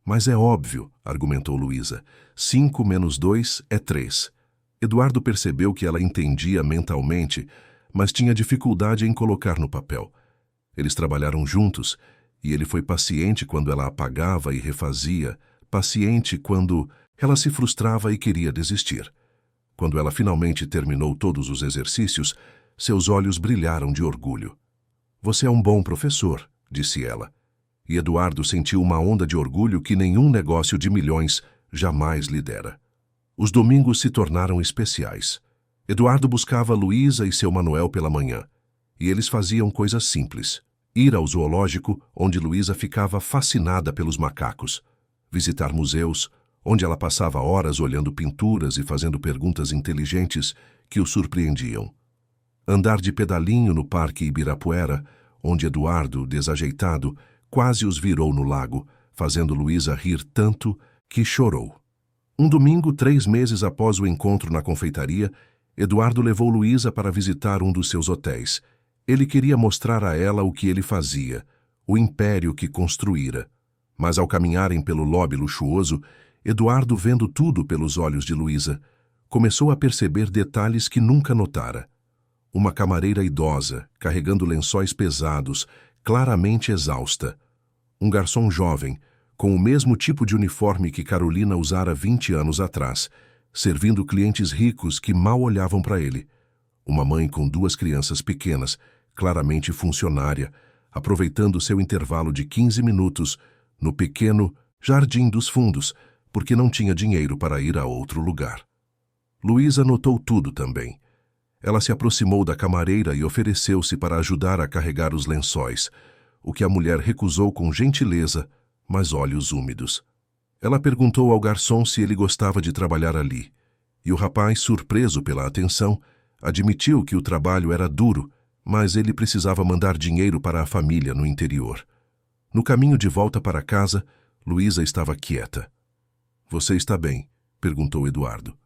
Mas é óbvio, argumentou Luísa. 5 menos 2 é 3. Eduardo percebeu que ela entendia mentalmente, mas tinha dificuldade em colocar no papel. Eles trabalharam juntos, e ele foi paciente quando ela apagava e refazia, paciente quando ela se frustrava e queria desistir. Quando ela finalmente terminou todos os exercícios, seus olhos brilharam de orgulho. Você é um bom professor, disse ela. E Eduardo sentiu uma onda de orgulho que nenhum negócio de milhões jamais lhe dera. Os domingos se tornaram especiais. Eduardo buscava Luísa e seu Manuel pela manhã, e eles faziam coisas simples. Ir ao zoológico, onde Luísa ficava fascinada pelos macacos. Visitar museus, onde ela passava horas olhando pinturas e fazendo perguntas inteligentes que o surpreendiam. Andar de pedalinho no Parque Ibirapuera, onde Eduardo, desajeitado, quase os virou no lago, fazendo Luísa rir tanto que chorou. Um domingo, 3 meses após o encontro na confeitaria, Eduardo levou Luísa para visitar um dos seus hotéis. Ele queria mostrar a ela o que ele fazia, o império que construíra. Mas ao caminharem pelo lobby luxuoso, Eduardo, vendo tudo pelos olhos de Luísa, começou a perceber detalhes que nunca notara. Uma camareira idosa, carregando lençóis pesados, claramente exausta. Um garçom jovem, com o mesmo tipo de uniforme que Carolina usara 20 anos atrás, servindo clientes ricos que mal olhavam para ele. Uma mãe com 2 crianças pequenas, claramente funcionária, aproveitando seu intervalo de 15 minutos no pequeno Jardim dos Fundos, porque não tinha dinheiro para ir a outro lugar. Luísa notou tudo também. Ela se aproximou da camareira e ofereceu-se para ajudar a carregar os lençóis, o que a mulher recusou com gentileza, mas olhos úmidos. Ela perguntou ao garçom se ele gostava de trabalhar ali, e o rapaz, surpreso pela atenção, admitiu que o trabalho era duro, mas ele precisava mandar dinheiro para a família no interior. No caminho de volta para casa, Luísa estava quieta. "Você está bem?" perguntou Eduardo.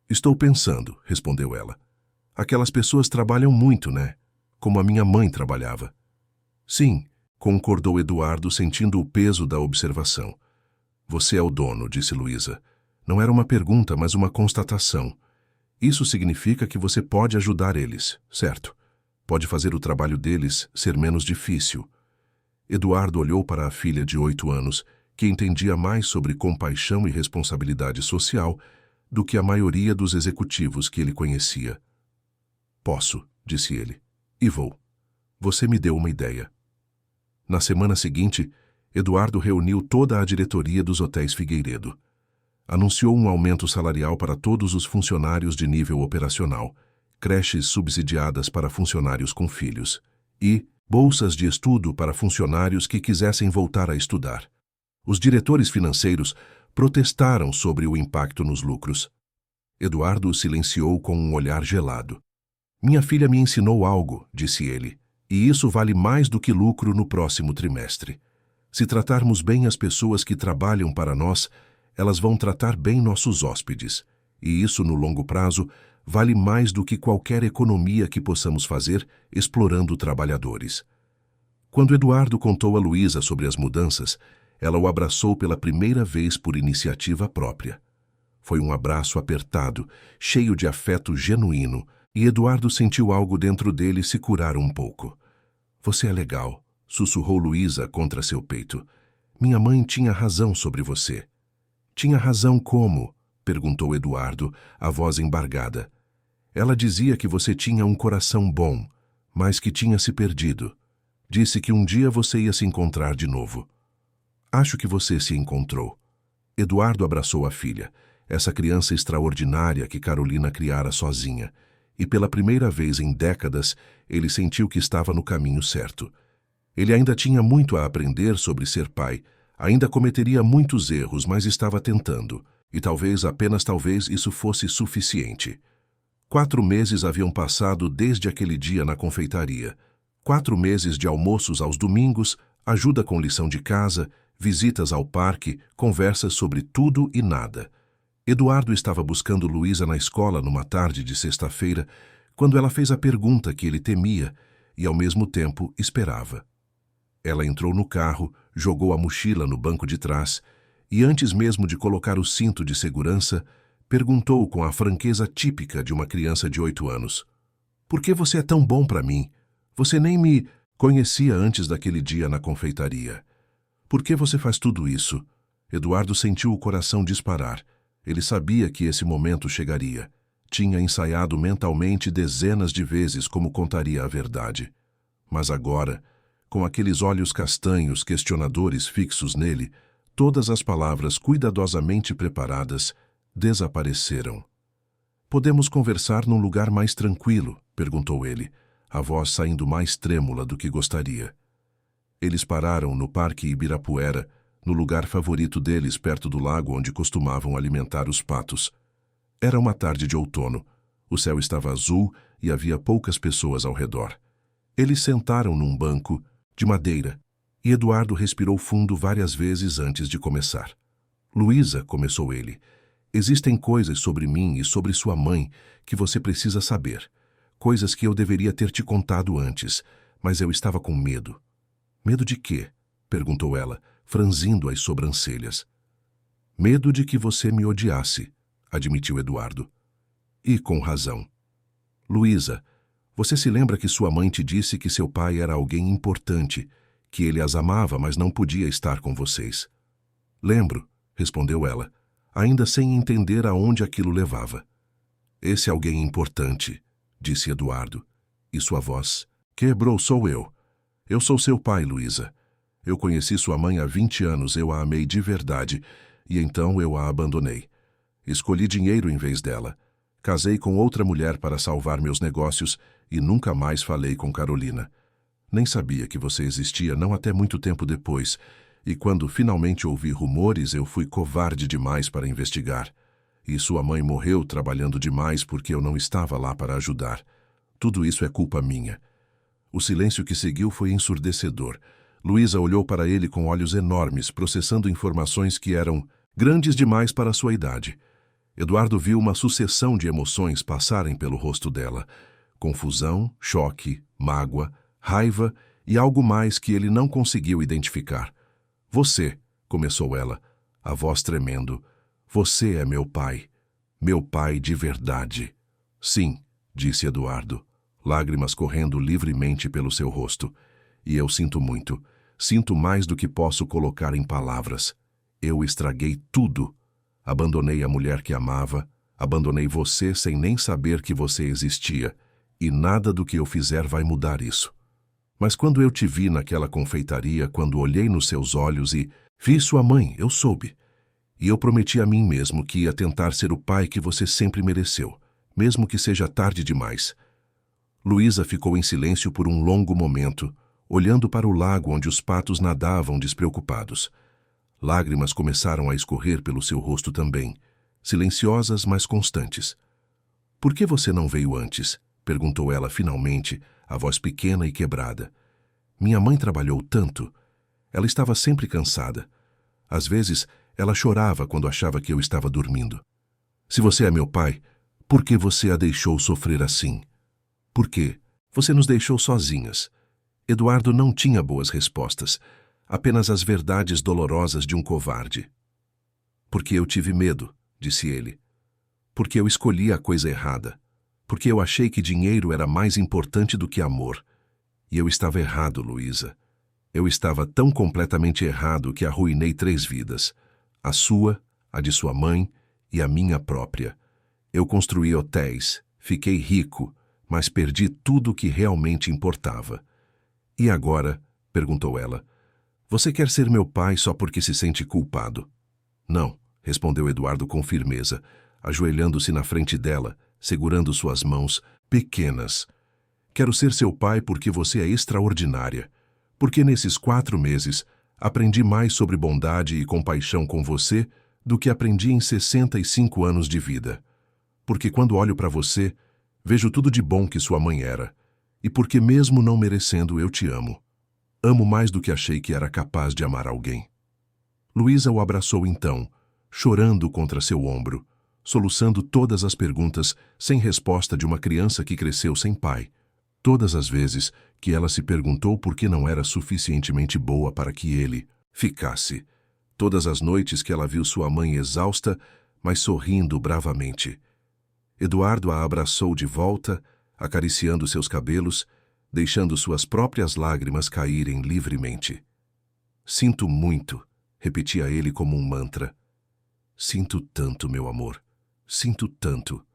"Estou pensando", respondeu ela. "Aquelas pessoas trabalham muito, né? Como a minha mãe trabalhava." "Sim", concordou Eduardo, sentindo o peso da observação. "Você é o dono", disse Luísa. Não era uma pergunta, mas uma constatação. "Isso significa que você pode ajudar eles, certo? Pode fazer o trabalho deles ser menos difícil." Eduardo olhou para a filha de 8 anos, que entendia mais sobre compaixão e responsabilidade social do que a maioria dos executivos que ele conhecia. "Posso", disse ele, "e vou. Você me deu uma ideia." Na semana seguinte, Eduardo reuniu toda a diretoria dos hotéis Figueiredo. Anunciou um aumento salarial para todos os funcionários de nível operacional, creches subsidiadas para funcionários com filhos e bolsas de estudo para funcionários que quisessem voltar a estudar. Os diretores financeiros protestaram sobre o impacto nos lucros. Eduardo o silenciou com um olhar gelado. "Minha filha me ensinou algo", disse ele, "e isso vale mais do que lucro no próximo trimestre. Se tratarmos bem as pessoas que trabalham para nós, elas vão tratar bem nossos hóspedes, e isso, no longo prazo, vale mais do que qualquer economia que possamos fazer explorando trabalhadores." Quando Eduardo contou a Luísa sobre as mudanças, ela o abraçou pela primeira vez por iniciativa própria. Foi um abraço apertado, cheio de afeto genuíno, e Eduardo sentiu algo dentro dele se curar um pouco. "Você é legal", sussurrou Luísa contra seu peito. "Minha mãe tinha razão sobre você." "Tinha razão como?" perguntou Eduardo, a voz embargada. "Ela dizia que você tinha um coração bom, mas que tinha se perdido. Disse que um dia você ia se encontrar de novo." "Acho que você se encontrou." Eduardo abraçou a filha, essa criança extraordinária que Carolina criara sozinha, e pela primeira vez em décadas ele sentiu que estava no caminho certo. Ele ainda tinha muito a aprender sobre ser pai, ainda cometeria muitos erros, mas estava tentando, e talvez, apenas talvez, isso fosse suficiente. 4 meses haviam passado desde aquele dia na confeitaria. 4 meses de almoços aos domingos, ajuda com lição de casa, visitas ao parque, conversas sobre tudo e nada. Eduardo estava buscando Luísa na escola numa tarde de sexta-feira, quando ela fez a pergunta que ele temia e, ao mesmo tempo, esperava. Ela entrou no carro, jogou a mochila no banco de trás e, antes mesmo de colocar o cinto de segurança, perguntou com a franqueza típica de uma criança de 8 anos. "Por que você é tão bom para mim? Você nem me conhecia antes daquele dia na confeitaria. Por que você faz tudo isso?" Eduardo sentiu o coração disparar. Ele sabia que esse momento chegaria. Tinha ensaiado mentalmente dezenas de vezes como contaria a verdade. Mas agora, com aqueles olhos castanhos questionadores fixos nele, todas as palavras cuidadosamente preparadas desapareceram. "Podemos conversar num lugar mais tranquilo?" perguntou ele, a voz saindo mais trêmula do que gostaria. Eles pararam no Parque Ibirapuera, no lugar favorito deles perto do lago onde costumavam alimentar os patos. Era uma tarde de outono. O céu estava azul e havia poucas pessoas ao redor. Eles sentaram num banco de madeira e Eduardo respirou fundo várias vezes antes de começar. "Luísa", começou ele, "existem coisas sobre mim e sobre sua mãe que você precisa saber. Coisas que eu deveria ter te contado antes, mas eu estava com medo." "Medo de quê?" perguntou ela, franzindo as sobrancelhas. "Medo de que você me odiasse", admitiu Eduardo. "E com razão." "Luísa, você se lembra que sua mãe te disse que seu pai era alguém importante que ele as amava, mas não podia estar com vocês. Lembro, respondeu ela, ainda sem entender aonde aquilo levava. Esse alguém importante, disse Eduardo, e sua voz quebrou. Sou eu. Eu sou seu pai, Luísa. Eu conheci sua mãe há 20 anos, eu a amei de verdade, e então eu a abandonei. Escolhi dinheiro em vez dela. Casei com outra mulher para salvar meus negócios e nunca mais falei com Carolina. Nem sabia que você existia, não até muito tempo depois, e quando finalmente ouvi rumores, eu fui covarde demais para investigar. E sua mãe morreu trabalhando demais porque eu não estava lá para ajudar. Tudo isso é culpa minha. O silêncio que seguiu foi ensurdecedor. Luísa olhou para ele com olhos enormes, processando informações que eram grandes demais para sua idade. Eduardo viu uma sucessão de emoções passarem pelo rosto dela. Confusão, choque, mágoa, raiva e algo mais que ele não conseguiu identificar. Você, começou ela, a voz tremendo. Você é meu pai de verdade. Sim, disse Eduardo, lágrimas correndo livremente pelo seu rosto. E eu sinto muito, sinto mais do que posso colocar em palavras. Eu estraguei tudo. Abandonei a mulher que amava, abandonei você sem nem saber que você existia, e nada do que eu fizer vai mudar isso. Mas quando eu te vi naquela confeitaria, quando olhei nos seus olhos e vi sua mãe, eu soube. E eu prometi a mim mesmo que ia tentar ser o pai que você sempre mereceu, mesmo que seja tarde demais. Luísa ficou em silêncio por um longo momento, olhando para o lago onde os patos nadavam despreocupados. Lágrimas começaram a escorrer pelo seu rosto também, silenciosas, mas constantes. — Por que você não veio antes? Perguntou ela finalmente, a voz pequena e quebrada. Minha mãe trabalhou tanto. Ela estava sempre cansada. Às vezes, ela chorava quando achava que eu estava dormindo. Se você é meu pai, por que você a deixou sofrer assim? Por quê? Você nos deixou sozinhas. Eduardo não tinha boas respostas, apenas as verdades dolorosas de um covarde. Porque eu tive medo, disse ele. Porque eu escolhi a coisa errada. Porque eu achei que dinheiro era mais importante do que amor. E eu estava errado, Luísa. Eu estava tão completamente errado que arruinei 3 vidas. A sua, a de sua mãe e a minha própria. Eu construí hotéis, fiquei rico, mas perdi tudo o que realmente importava. E agora? Perguntou ela. Você quer ser meu pai só porque se sente culpado? Não, respondeu Eduardo com firmeza, ajoelhando-se na frente dela, segurando suas mãos pequenas. Quero ser seu pai porque você é extraordinária. Porque nesses 4 meses aprendi mais sobre bondade e compaixão com você do que aprendi em 65 anos de vida. Porque quando olho para você, vejo tudo de bom que sua mãe era. E porque mesmo não merecendo, eu te amo. Amo mais do que achei que era capaz de amar alguém. Luísa o abraçou então, chorando contra seu ombro, soluçando todas as perguntas sem resposta de uma criança que cresceu sem pai. Todas as vezes que ela se perguntou por que não era suficientemente boa para que ele ficasse. Todas as noites que ela viu sua mãe exausta, mas sorrindo bravamente. Eduardo a abraçou de volta, acariciando seus cabelos, deixando suas próprias lágrimas caírem livremente. Sinto muito, repetia ele como um mantra. Sinto tanto, meu amor. Sinto tanto.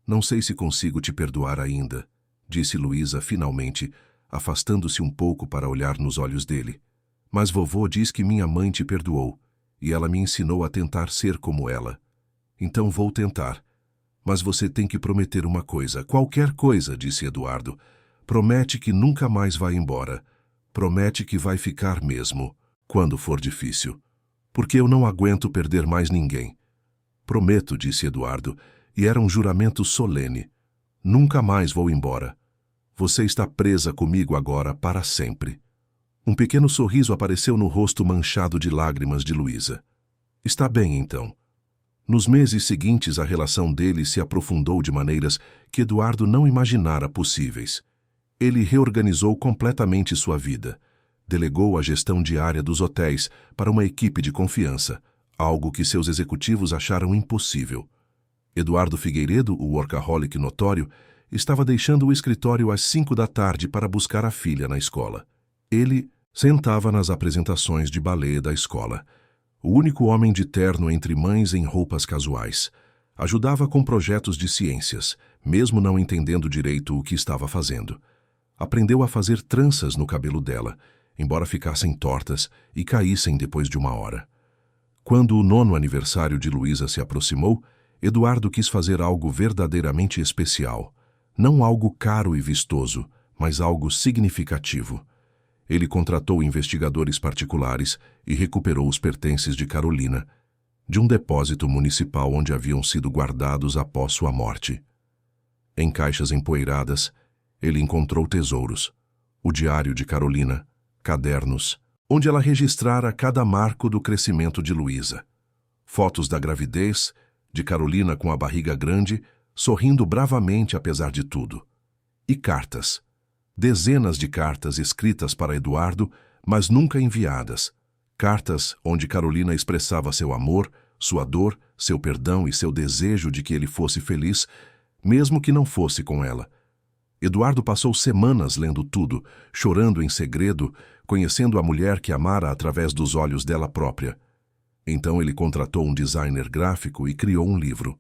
Não sei se consigo te perdoar ainda, disse Luísa finalmente, afastando-se um pouco para olhar nos olhos dele. Mas vovô diz que minha mãe te perdoou, e ela me ensinou a tentar ser como ela. Então vou tentar. Mas você tem que prometer uma coisa, qualquer coisa, disse Eduardo. Promete que nunca mais vai embora. Promete que vai ficar mesmo, quando for difícil. Porque eu não aguento perder mais ninguém. Prometo, disse Eduardo, e era um juramento solene. Nunca mais vou embora. Você está presa comigo agora para sempre. Um pequeno sorriso apareceu no rosto manchado de lágrimas de Luísa. Está bem, então. Nos meses seguintes, a relação deles se aprofundou de maneiras que Eduardo não imaginara possíveis. Ele reorganizou completamente sua vida. Delegou a gestão diária dos hotéis para uma equipe de confiança, algo que seus executivos acharam impossível. Eduardo Figueiredo, o workaholic notório, estava deixando o escritório às 5 da tarde para buscar a filha na escola. Ele Sentava nas apresentações de balé da escola. O único homem de terno entre mães em roupas casuais. Ajudava com projetos de ciências, mesmo não entendendo direito o que estava fazendo. Aprendeu a fazer tranças no cabelo dela, embora ficassem tortas e caíssem depois de uma hora. Quando o 9º aniversário de Luísa se aproximou, Eduardo quis fazer algo verdadeiramente especial. Não algo caro e vistoso, mas algo significativo. Ele contratou investigadores particulares e recuperou os pertences de Carolina, de um depósito municipal onde haviam sido guardados após sua morte. Em caixas empoeiradas, ele encontrou tesouros, o diário de Carolina, cadernos, onde ela registrara cada marco do crescimento de Luísa. Fotos da gravidez, de Carolina com a barriga grande, sorrindo bravamente apesar de tudo. E cartas. Dezenas de cartas escritas para Eduardo, mas nunca enviadas. Cartas onde Carolina expressava seu amor, sua dor, seu perdão e seu desejo de que ele fosse feliz, mesmo que não fosse com ela. Eduardo passou semanas lendo tudo, chorando em segredo, conhecendo a mulher que amara através dos olhos dela própria. Então ele contratou um designer gráfico e criou um livro.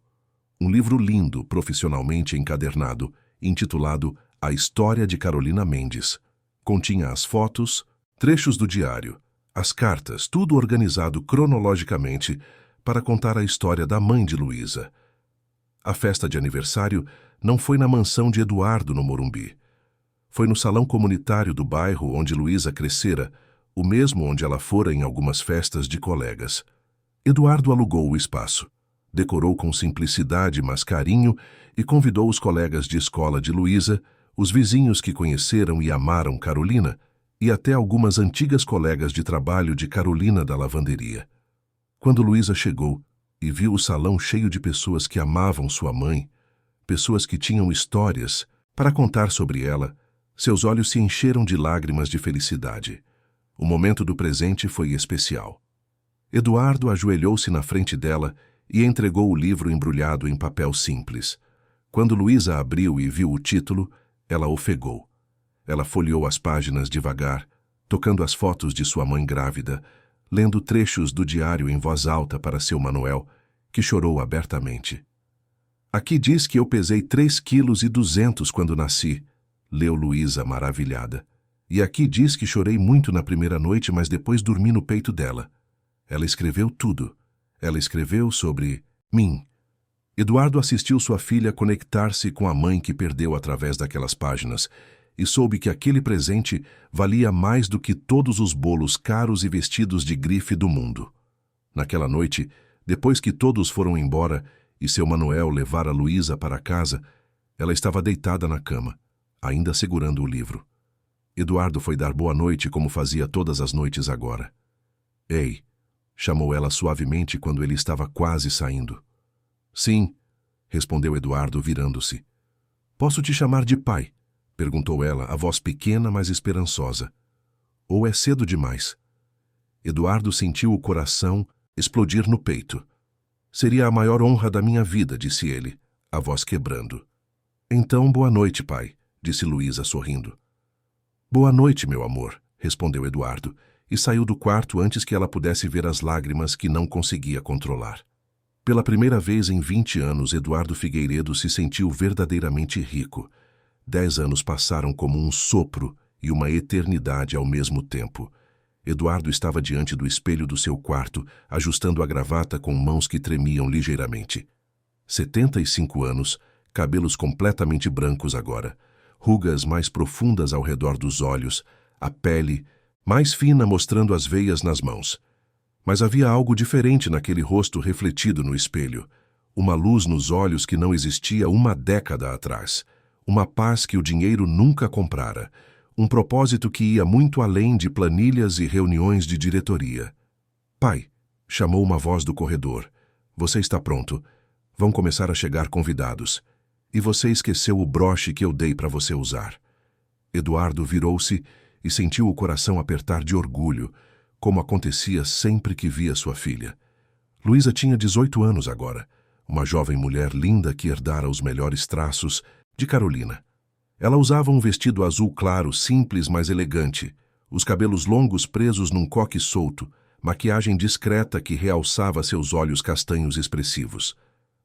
Um livro lindo, profissionalmente encadernado, intitulado A História de Carolina Mendes. Continha as fotos, trechos do diário, as cartas, tudo organizado cronologicamente para contar a história da mãe de Luísa. A festa de aniversário não foi na mansão de Eduardo, no Morumbi. Foi no salão comunitário do bairro onde Luísa crescera, o mesmo onde ela fora em algumas festas de colegas. Eduardo alugou o espaço, decorou com simplicidade mas carinho e convidou os colegas de escola de Luísa, os vizinhos que conheceram e amaram Carolina e até algumas antigas colegas de trabalho de Carolina da lavanderia. Quando Luísa chegou e viu o salão cheio de pessoas que amavam sua mãe, pessoas que tinham histórias para contar sobre ela, seus olhos se encheram de lágrimas de felicidade. O momento do presente foi especial. Eduardo ajoelhou-se na frente dela e entregou o livro embrulhado em papel simples. Quando Luísa abriu e viu o título, ela ofegou. Ela folheou as páginas devagar, tocando as fotos de sua mãe grávida, lendo trechos do diário em voz alta para seu Manuel, que chorou abertamente. Aqui diz que eu pesei 3,2 kg quando nasci, leu Luísa maravilhada. E aqui diz que chorei muito na primeira noite, mas depois dormi no peito dela. Ela escreveu tudo. Ela escreveu sobre mim. Eduardo assistiu sua filha conectar-se com a mãe que perdeu através daquelas páginas e soube que aquele presente valia mais do que todos os bolos caros e vestidos de grife do mundo. Naquela noite, depois que todos foram embora e seu Manuel levara Luísa para casa, ela estava deitada na cama, ainda segurando o livro. Eduardo foi dar boa noite como fazia todas as noites agora. Ei, chamou ela suavemente quando ele estava quase saindo. Sim, respondeu Eduardo virando-se. Posso te chamar de pai? Perguntou ela, a voz pequena, mas esperançosa. Ou é cedo demais? Eduardo sentiu o coração explodir no peito. Seria a maior honra da minha vida, disse ele, a voz quebrando. Então, boa noite, pai, disse Luísa sorrindo. Boa noite, meu amor, respondeu Eduardo, e saiu do quarto antes que ela pudesse ver as lágrimas que não conseguia controlar. Pela primeira vez em 20 anos, Eduardo Figueiredo se sentiu verdadeiramente rico. 10 anos passaram como um sopro e uma eternidade ao mesmo tempo. Eduardo estava diante do espelho do seu quarto, ajustando a gravata com mãos que tremiam ligeiramente. 75 anos, cabelos completamente brancos agora, rugas mais profundas ao redor dos olhos, a pele mais fina mostrando as veias nas mãos. Mas havia algo diferente naquele rosto refletido no espelho, uma luz nos olhos que não existia uma década atrás, uma paz que o dinheiro nunca comprara, um propósito que ia muito além de planilhas e reuniões de diretoria. Pai, chamou uma voz do corredor. Você está pronto. Vão começar a chegar convidados. E você esqueceu o broche que eu dei para você usar. Eduardo virou-se e sentiu o coração apertar de orgulho, como acontecia sempre que via sua filha. Luísa tinha 18 anos agora, uma jovem mulher linda que herdara os melhores traços de Carolina. Ela usava um vestido azul claro, simples, mas elegante, os cabelos longos presos num coque solto, maquiagem discreta que realçava seus olhos castanhos expressivos.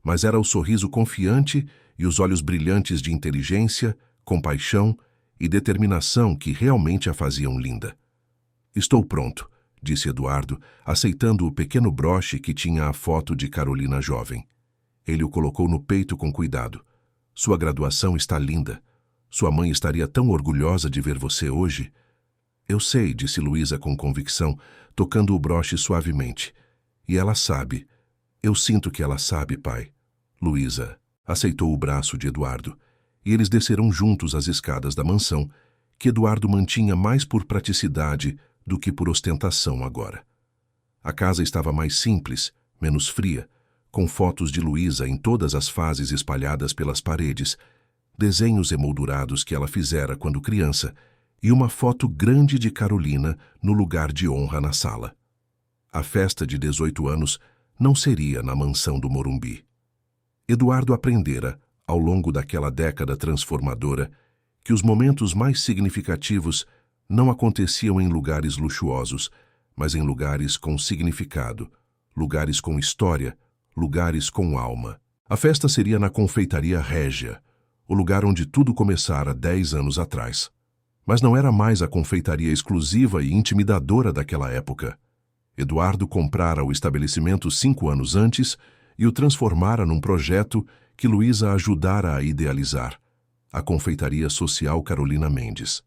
Mas era o sorriso confiante e os olhos brilhantes de inteligência, compaixão e determinação que realmente a faziam linda. Estou pronto, disse Eduardo, aceitando o pequeno broche que tinha a foto de Carolina jovem. Ele o colocou no peito com cuidado. Sua graduação está linda. Sua mãe estaria tão orgulhosa de ver você hoje. Eu sei, disse Luísa com convicção, tocando o broche suavemente. E ela sabe. Eu sinto que ela sabe, pai. Luísa aceitou o braço de Eduardo, e eles desceram juntos as escadas da mansão, que Eduardo mantinha mais por praticidade do que por ostentação agora. A casa estava mais simples, menos fria, com fotos de Luísa em todas as fases espalhadas pelas paredes, desenhos emoldurados que ela fizera quando criança, e uma foto grande de Carolina no lugar de honra na sala. A festa de 18 anos não seria na mansão do Morumbi. Eduardo aprendera, ao longo daquela década transformadora, que os momentos mais significativos não aconteciam em lugares luxuosos, mas em lugares com significado, lugares com história, lugares com alma. A festa seria na Confeitaria Régia, o lugar onde tudo começara 10 anos atrás. Mas não era mais a confeitaria exclusiva e intimidadora daquela época. Eduardo comprara o estabelecimento 5 anos antes e o transformara num projeto que Luísa ajudara a idealizar, a Confeitaria Social Carolina Mendes.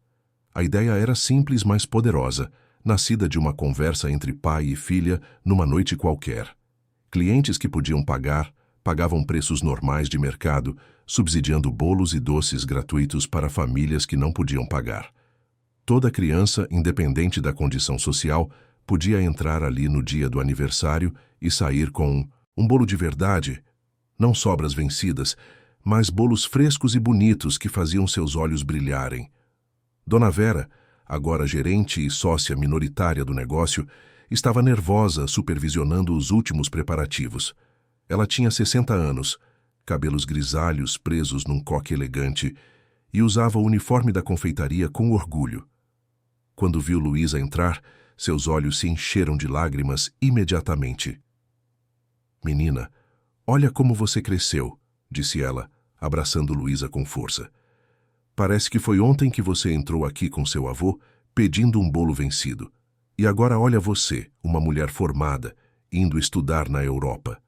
A ideia era simples, mas poderosa, nascida de uma conversa entre pai e filha numa noite qualquer. Clientes que podiam pagar, pagavam preços normais de mercado, subsidiando bolos e doces gratuitos para famílias que não podiam pagar. Toda criança, independente da condição social, podia entrar ali no dia do aniversário e sair com um bolo de verdade, não sobras vencidas, mas bolos frescos e bonitos que faziam seus olhos brilharem. Dona Vera, agora gerente e sócia minoritária do negócio, estava nervosa supervisionando os últimos preparativos. Ela tinha 60 anos, cabelos grisalhos presos num coque elegante, e usava o uniforme da confeitaria com orgulho. Quando viu Luísa entrar, seus olhos se encheram de lágrimas imediatamente. "Menina, olha como você cresceu", disse ela, abraçando Luísa com força. "Parece que foi ontem que você entrou aqui com seu avô, pedindo um bolo vencido. E agora olha você, uma mulher formada, indo estudar na Europa.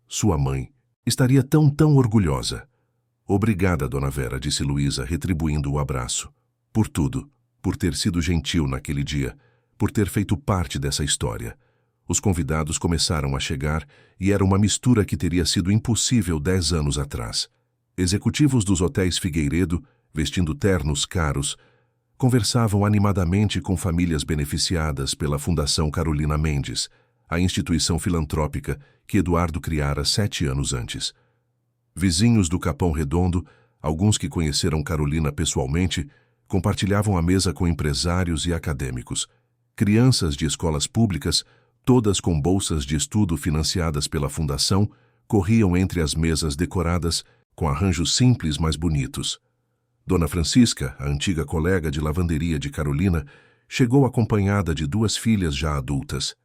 Sua mãe estaria tão orgulhosa." "Obrigada, Dona Vera", disse Luísa, retribuindo o abraço. "Por tudo, por ter sido gentil naquele dia, por ter feito parte dessa história." Os convidados começaram a chegar e era uma mistura que teria sido impossível 10 anos atrás. Executivos dos hotéis Figueiredo, vestindo ternos caros, conversavam animadamente com famílias beneficiadas pela Fundação Carolina Mendes, a instituição filantrópica que Eduardo criara 7 anos antes. Vizinhos do Capão Redondo, alguns que conheceram Carolina pessoalmente, compartilhavam a mesa com empresários e acadêmicos. Crianças de escolas públicas, todas com bolsas de estudo financiadas pela Fundação, corriam entre as mesas decoradas com arranjos simples, mas bonitos. Dona Francisca, a antiga colega de lavanderia de Carolina, chegou acompanhada de 2 filhas já adultas.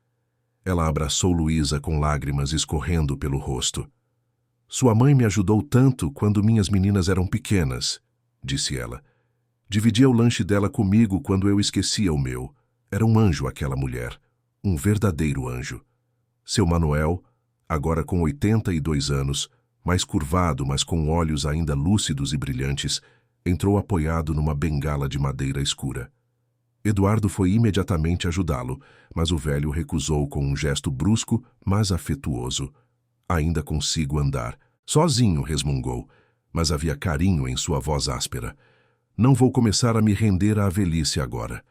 Ela abraçou Luísa com lágrimas escorrendo pelo rosto. "Sua mãe me ajudou tanto quando minhas meninas eram pequenas", disse ela. "Dividia o lanche dela comigo quando eu esquecia o meu. Era um anjo aquela mulher, um verdadeiro anjo." Seu Manuel, agora com 82 anos, mais curvado, mas com olhos ainda lúcidos e brilhantes, entrou apoiado numa bengala de madeira escura. Eduardo foi imediatamente ajudá-lo, mas o velho recusou com um gesto brusco, mas afetuoso. "Ainda consigo andar." "Sozinho", resmungou, mas havia carinho em sua voz áspera. "Não vou começar a me render à velhice agora."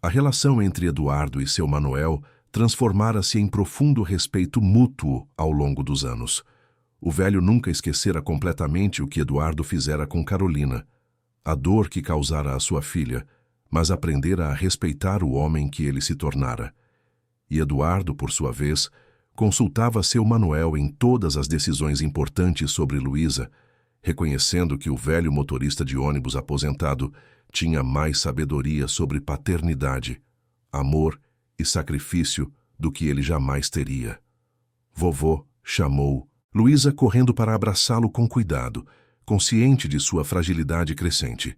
A relação entre Eduardo e seu Manuel transformara-se em profundo respeito mútuo ao longo dos anos. O velho nunca esquecera completamente o que Eduardo fizera com Carolina, a dor que causara à sua filha, mas aprendera a respeitar o homem que ele se tornara. E Eduardo, por sua vez, consultava seu Manuel em todas as decisões importantes sobre Luísa, reconhecendo que o velho motorista de ônibus aposentado tinha mais sabedoria sobre paternidade, amor e sacrifício do que ele jamais teria. Vovô chamou, Luísa correndo para abraçá-lo com cuidado, consciente de sua fragilidade crescente.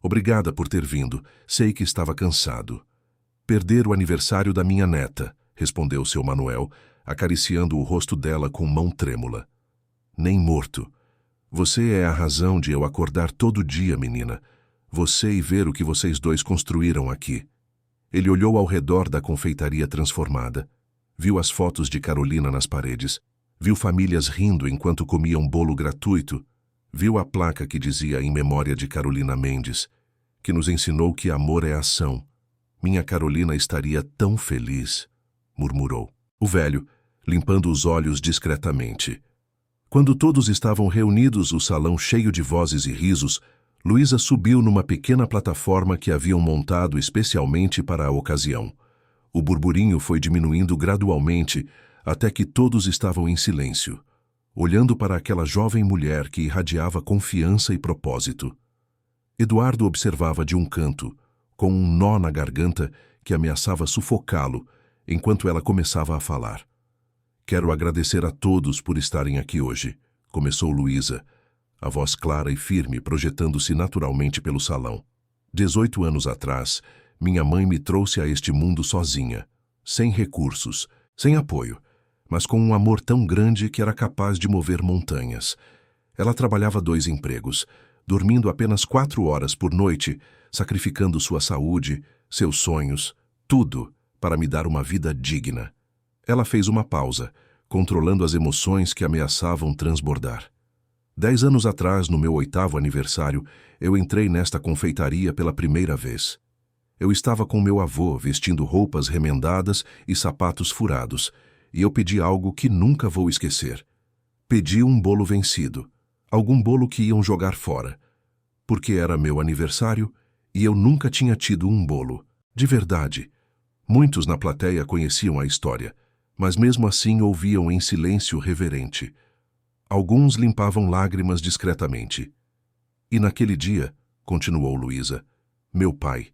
Obrigada por ter vindo, sei que estava cansado. Perder o aniversário da minha neta, respondeu seu Manuel, acariciando o rosto dela com mão trêmula. Nem morto. Você é a razão de eu acordar todo dia, menina. Você e ver o que vocês dois construíram aqui. Ele olhou ao redor da confeitaria transformada. Viu as fotos de Carolina nas paredes. Viu famílias rindo enquanto comiam bolo gratuito. Viu a placa que dizia em memória de Carolina Mendes, que nos ensinou que amor é ação. Minha Carolina estaria tão feliz, murmurou. O velho, limpando os olhos discretamente. Quando todos estavam reunidos, o salão cheio de vozes e risos, Luísa subiu numa pequena plataforma que haviam montado especialmente para a ocasião. O burburinho foi diminuindo gradualmente até que todos estavam em silêncio, olhando para aquela jovem mulher que irradiava confiança e propósito. Eduardo observava de um canto, com um nó na garganta que ameaçava sufocá-lo, enquanto ela começava a falar. Quero agradecer a todos por estarem aqui hoje, começou Luísa, a voz clara e firme projetando-se naturalmente pelo salão. 18 anos atrás, minha mãe me trouxe a este mundo sozinha, sem recursos, sem apoio, mas com um amor tão grande que era capaz de mover montanhas. Ela trabalhava 2 empregos, dormindo apenas 4 horas por noite, sacrificando sua saúde, seus sonhos, tudo para me dar uma vida digna. Ela fez uma pausa, controlando as emoções que ameaçavam transbordar. 10 anos atrás, no meu 8º aniversário, eu entrei nesta confeitaria pela primeira vez. Eu estava com meu avô vestindo roupas remendadas e sapatos furados, e eu pedi algo que nunca vou esquecer. Pedi um bolo vencido, algum bolo que iam jogar fora, porque era meu aniversário e eu nunca tinha tido um bolo, de verdade. Muitos na plateia conheciam a história, mas mesmo assim ouviam em silêncio reverente. Alguns limpavam lágrimas discretamente. E naquele dia, continuou Luísa, meu pai.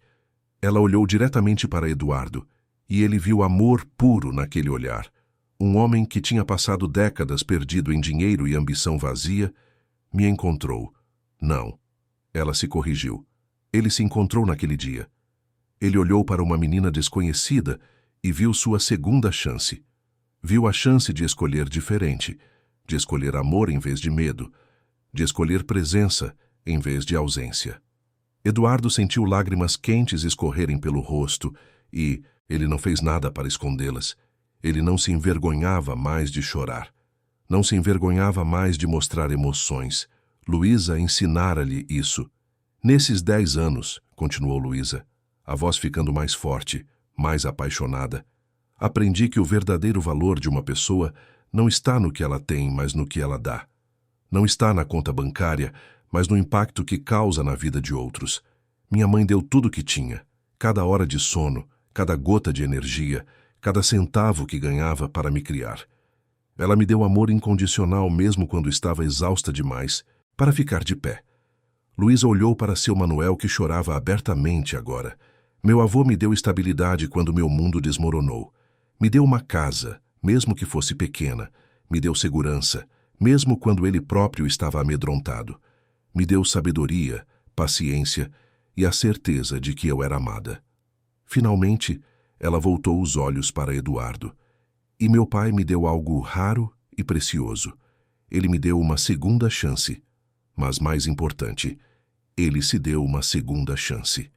Ela olhou diretamente para Eduardo, e ele viu amor puro naquele olhar. Um homem que tinha passado décadas perdido em dinheiro e ambição vazia, me encontrou. Não. Ela se corrigiu. Ele se encontrou naquele dia. Ele olhou para uma menina desconhecida e viu sua segunda chance. Viu a chance de escolher diferente, de escolher amor em vez de medo, de escolher presença em vez de ausência. Eduardo sentiu lágrimas quentes escorrerem pelo rosto e ele não fez nada para escondê-las. Ele não se envergonhava mais de chorar. Não se envergonhava mais de mostrar emoções. Luísa ensinara-lhe isso. Nesses 10 anos, continuou Luísa, a voz ficando mais forte, mais apaixonada, aprendi que o verdadeiro valor de uma pessoa não está no que ela tem, mas no que ela dá. Não está na conta bancária, mas no impacto que causa na vida de outros. Minha mãe deu tudo o que tinha, cada hora de sono, cada gota de energia, cada centavo que ganhava para me criar. Ela me deu amor incondicional mesmo quando estava exausta demais, para ficar de pé. Luísa olhou para seu Manuel que chorava abertamente agora. Meu avô me deu estabilidade quando meu mundo desmoronou. Me deu uma casa, mesmo que fosse pequena. Me deu segurança, mesmo quando ele próprio estava amedrontado. Me deu sabedoria, paciência e a certeza de que eu era amada. Finalmente, ela voltou os olhos para Eduardo. E meu pai me deu algo raro e precioso. Ele me deu uma segunda chance. Mas mais importante, ele se deu uma segunda chance.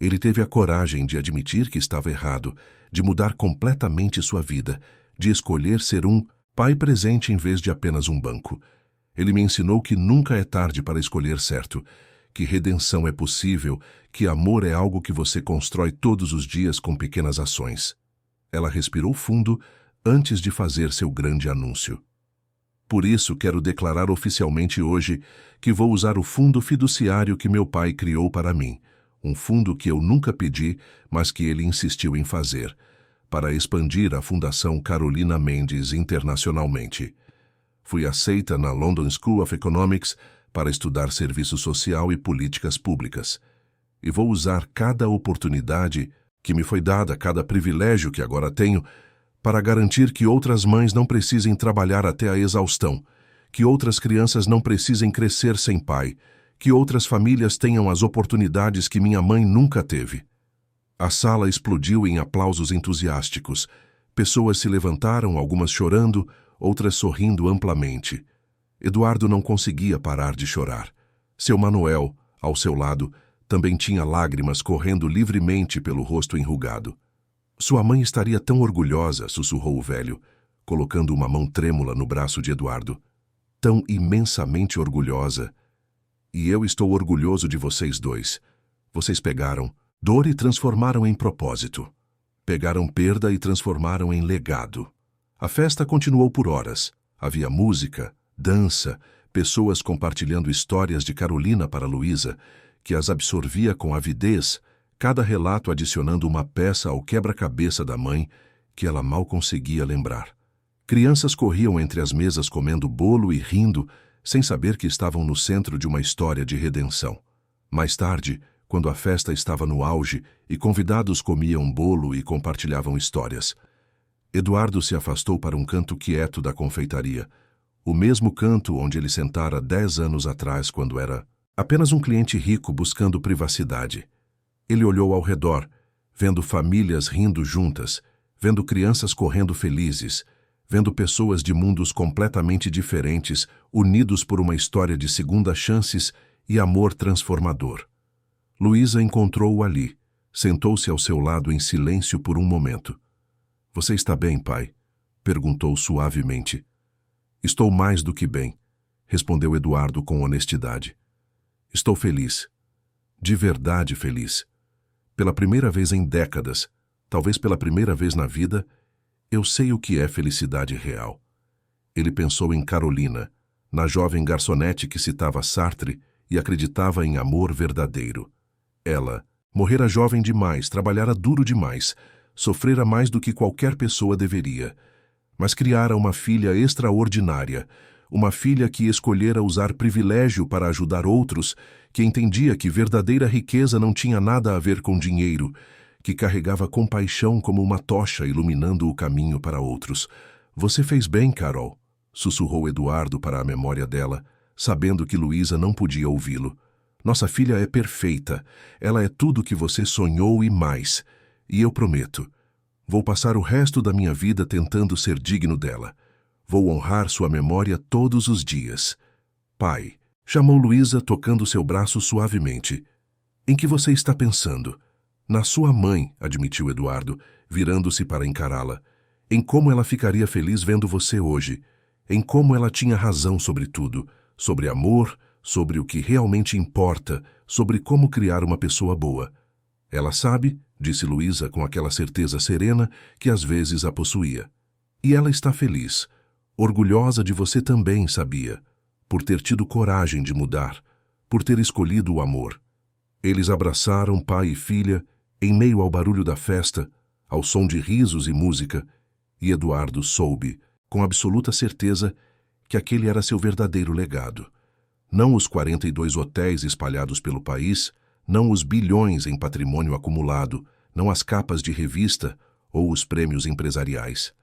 Ele teve a coragem de admitir que estava errado, de mudar completamente sua vida, de escolher ser um pai presente em vez de apenas um banco. Ele me ensinou que nunca é tarde para escolher certo, que redenção é possível, que amor é algo que você constrói todos os dias com pequenas ações. Ela respirou fundo antes de fazer seu grande anúncio. Por isso, quero declarar oficialmente hoje que vou usar o fundo fiduciário que meu pai criou para mim, um fundo que eu nunca pedi, mas que ele insistiu em fazer, para expandir a Fundação Carolina Mendes internacionalmente. Fui aceita na London School of Economics para estudar serviço social e políticas públicas. e vou usar cada oportunidade que me foi dada, cada privilégio que agora tenho, para garantir que outras mães não precisem trabalhar até a exaustão, que outras crianças não precisem crescer sem pai, que outras famílias tenham as oportunidades que minha mãe nunca teve. A sala explodiu em aplausos entusiásticos. Pessoas se levantaram, algumas chorando, outras sorrindo amplamente. Eduardo não conseguia parar de chorar. Seu Manuel, ao seu lado, também tinha lágrimas correndo livremente pelo rosto enrugado. Sua mãe estaria tão orgulhosa, sussurrou o velho, colocando uma mão trêmula no braço de Eduardo. Tão imensamente orgulhosa. E eu estou orgulhoso de vocês dois. Vocês pegaram dor e transformaram em propósito. Pegaram perda e transformaram em legado. A festa continuou por horas. Havia música, dança, pessoas compartilhando histórias de Carolina para Luísa, que as absorvia com avidez, cada relato adicionando uma peça ao quebra-cabeça da mãe que ela mal conseguia lembrar. Crianças corriam entre as mesas comendo bolo e rindo, sem saber que estavam no centro de uma história de redenção. Mais tarde, quando a festa estava no auge e convidados comiam bolo e compartilhavam histórias, Eduardo se afastou para um canto quieto da confeitaria, o mesmo canto onde ele sentara 10 anos atrás, quando era apenas um cliente rico buscando privacidade. Ele olhou ao redor, vendo famílias rindo juntas, vendo crianças correndo felizes, vendo pessoas de mundos completamente diferentes, unidos por uma história de segundas chances e amor transformador. Luísa encontrou-o ali, sentou-se ao seu lado em silêncio por um momento. — Você está bem, pai? Perguntou suavemente. — Estou mais do que bem, respondeu Eduardo com honestidade. Estou feliz. De verdade feliz. Pela primeira vez em décadas, talvez pela primeira vez na vida, eu sei o que é felicidade real. Ele pensou em Carolina, na jovem garçonete que citava Sartre e acreditava em amor verdadeiro. Ela morrera jovem demais, trabalhara duro demais, sofrera mais do que qualquer pessoa deveria, mas criara uma filha extraordinária, uma filha que escolhera usar privilégio para ajudar outros, que entendia que verdadeira riqueza não tinha nada a ver com dinheiro, que carregava compaixão como uma tocha iluminando o caminho para outros. — Você fez bem, Carol, sussurrou Eduardo para a memória dela, sabendo que Luísa não podia ouvi-lo. Nossa filha é perfeita, ela é tudo o que você sonhou e mais, e eu prometo, vou passar o resto da minha vida tentando ser digno dela. Vou honrar sua memória todos os dias. Pai, chamou Luísa tocando seu braço suavemente. Em que você está pensando? Na sua mãe, admitiu Eduardo, virando-se para encará-la. Em como ela ficaria feliz vendo você hoje. Em como ela tinha razão sobre tudo, sobre amor, sobre o que realmente importa, sobre como criar uma pessoa boa. Ela sabe, disse Luísa com aquela certeza serena que às vezes a possuía. E ela está feliz. Orgulhosa de você também, sabia, por ter tido coragem de mudar, por ter escolhido o amor. Eles abraçaram pai e filha, em meio ao barulho da festa, ao som de risos e música, e Eduardo soube, com absoluta certeza, que aquele era seu verdadeiro legado. Não os 42 hotéis espalhados pelo país, não os bilhões em patrimônio acumulado, não as capas de revista ou os prêmios empresariais,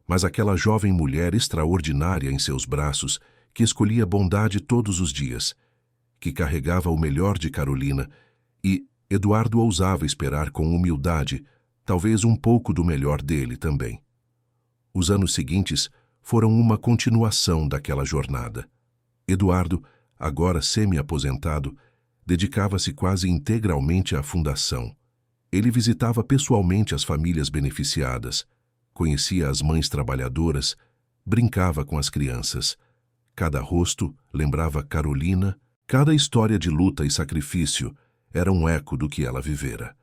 mas aquela jovem mulher extraordinária em seus braços, que escolhia bondade todos os dias, que carregava o melhor de Carolina, e Eduardo ousava esperar com humildade, talvez um pouco do melhor dele também. Os anos seguintes foram uma continuação daquela jornada. Eduardo, agora semi-aposentado, dedicava-se quase integralmente à fundação. Ele visitava pessoalmente as famílias beneficiadas, conhecia as mães trabalhadoras, brincava com as crianças. Cada rosto lembrava Carolina, cada história de luta e sacrifício era um eco do que ela vivera.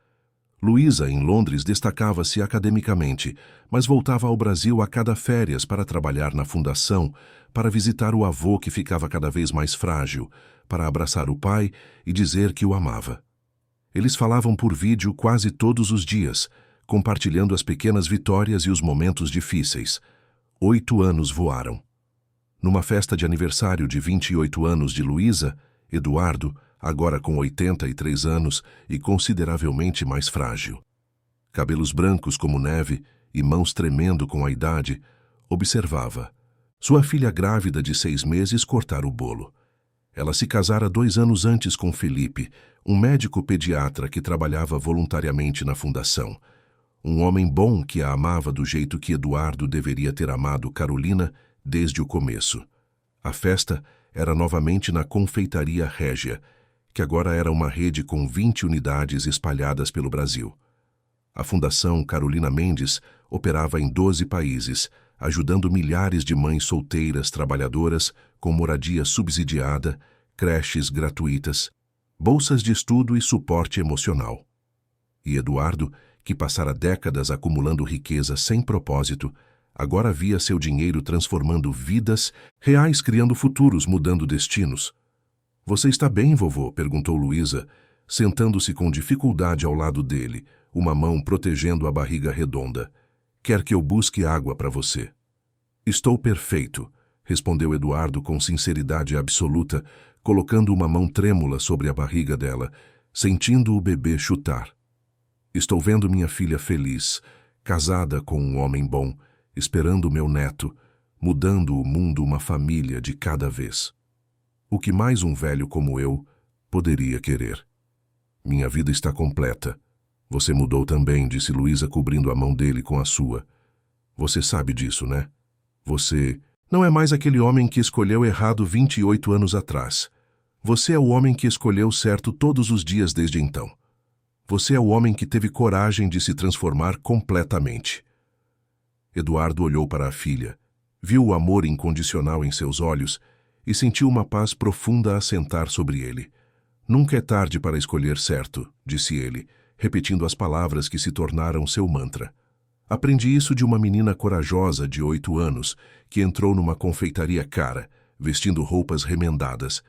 Luísa, em Londres, destacava-se academicamente, mas voltava ao Brasil a cada férias para trabalhar na fundação, para visitar o avô que ficava cada vez mais frágil, para abraçar o pai e dizer que o amava. Eles falavam por vídeo quase todos os dias, compartilhando as pequenas vitórias e os momentos difíceis. 8 anos voaram. Numa festa de aniversário de 28 anos de Luísa, Eduardo, agora com 83 anos e consideravelmente mais frágil. Cabelos brancos como neve e mãos tremendo com a idade, observava sua filha grávida de 6 meses cortar o bolo. Ela se casara 2 anos antes com Felipe, um médico pediatra que trabalhava voluntariamente na fundação. Um homem bom que a amava do jeito que Eduardo deveria ter amado Carolina desde o começo. A festa era novamente na Confeitaria Régia, que agora era uma rede com 20 unidades espalhadas pelo Brasil. A Fundação Carolina Mendes operava em 12 países, ajudando milhares de mães solteiras trabalhadoras com moradia subsidiada, creches gratuitas, bolsas de estudo e suporte emocional. E Eduardo, que passara décadas acumulando riqueza sem propósito, agora via seu dinheiro transformando vidas reais, criando futuros, mudando destinos. "Você está bem, vovô?", perguntou Luísa, sentando-se com dificuldade ao lado dele, uma mão protegendo a barriga redonda. "Quer que eu busque água para você?" "Estou perfeito", respondeu Eduardo com sinceridade absoluta, colocando uma mão trêmula sobre a barriga dela, sentindo o bebê chutar. "Estou vendo minha filha feliz, casada com um homem bom, esperando meu neto, mudando o mundo uma família de cada vez. O que mais um velho como eu poderia querer? Minha vida está completa. Você mudou também", disse Luísa, cobrindo a mão dele com a sua. "Você sabe disso, né? Você não é mais aquele homem que escolheu errado 28 anos atrás. Você é o homem que escolheu certo todos os dias desde então. Você é o homem que teve coragem de se transformar completamente." Eduardo olhou para a filha, viu o amor incondicional em seus olhos e sentiu uma paz profunda assentar sobre ele. "Nunca é tarde para escolher certo", disse ele, repetindo as palavras que se tornaram seu mantra. "Aprendi isso de uma menina corajosa de 8 anos que entrou numa confeitaria cara, vestindo roupas remendadas,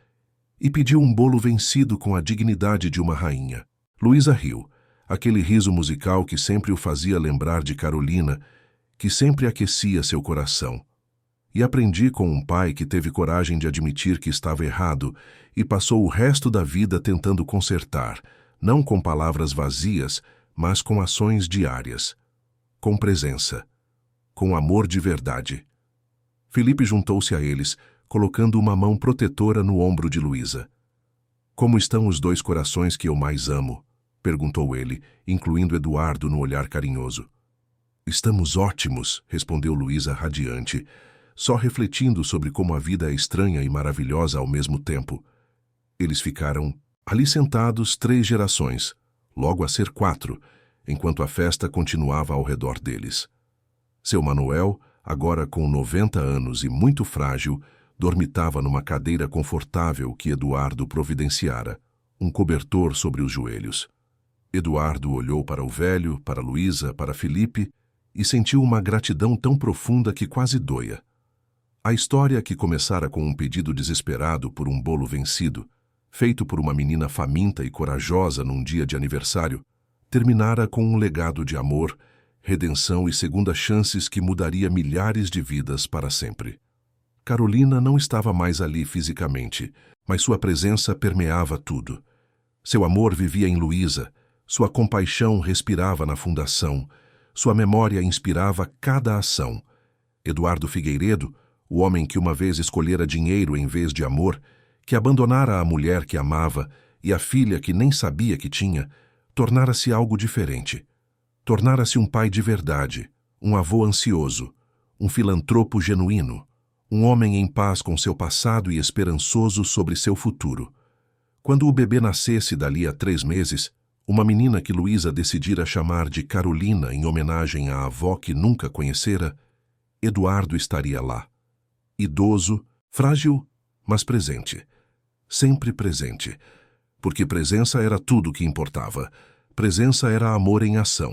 e pediu um bolo vencido com a dignidade de uma rainha." Luísa riu, aquele riso musical que sempre o fazia lembrar de Carolina, que sempre aquecia seu coração. "E aprendi com um pai que teve coragem de admitir que estava errado e passou o resto da vida tentando consertar, não com palavras vazias, mas com ações diárias, com presença, com amor de verdade." Felipe juntou-se a eles, colocando uma mão protetora no ombro de Luísa. "Como estão os 2 corações que eu mais amo?", perguntou ele, incluindo Eduardo no olhar carinhoso. "Estamos ótimos", respondeu Luísa radiante, só refletindo sobre como a vida é estranha e maravilhosa ao mesmo tempo. Eles ficaram ali sentados 3 gerações, logo a ser 4, enquanto a festa continuava ao redor deles. Seu Manuel, agora com 90 anos e muito frágil, dormitava numa cadeira confortável que Eduardo providenciara, um cobertor sobre os joelhos. Eduardo olhou para o velho, para Luísa, para Felipe e sentiu uma gratidão tão profunda que quase doía. A história, que começara com um pedido desesperado por um bolo vencido, feito por uma menina faminta e corajosa num dia de aniversário, terminara com um legado de amor, redenção e segundas chances que mudaria milhares de vidas para sempre. Carolina não estava mais ali fisicamente, mas sua presença permeava tudo. Seu amor vivia em Luísa, sua compaixão respirava na fundação, sua memória inspirava cada ação. Eduardo Figueiredo, o homem que uma vez escolhera dinheiro em vez de amor, que abandonara a mulher que amava e a filha que nem sabia que tinha, tornara-se algo diferente. Tornara-se um pai de verdade, um avô ansioso, um filantropo genuíno, um homem em paz com seu passado e esperançoso sobre seu futuro. Quando o bebê nascesse dali a 3 meses, uma menina que Luísa decidira chamar de Carolina em homenagem à avó que nunca conhecera, Eduardo estaria lá. Idoso, frágil, mas presente. Sempre presente. Porque presença era tudo o que importava. Presença era amor em ação.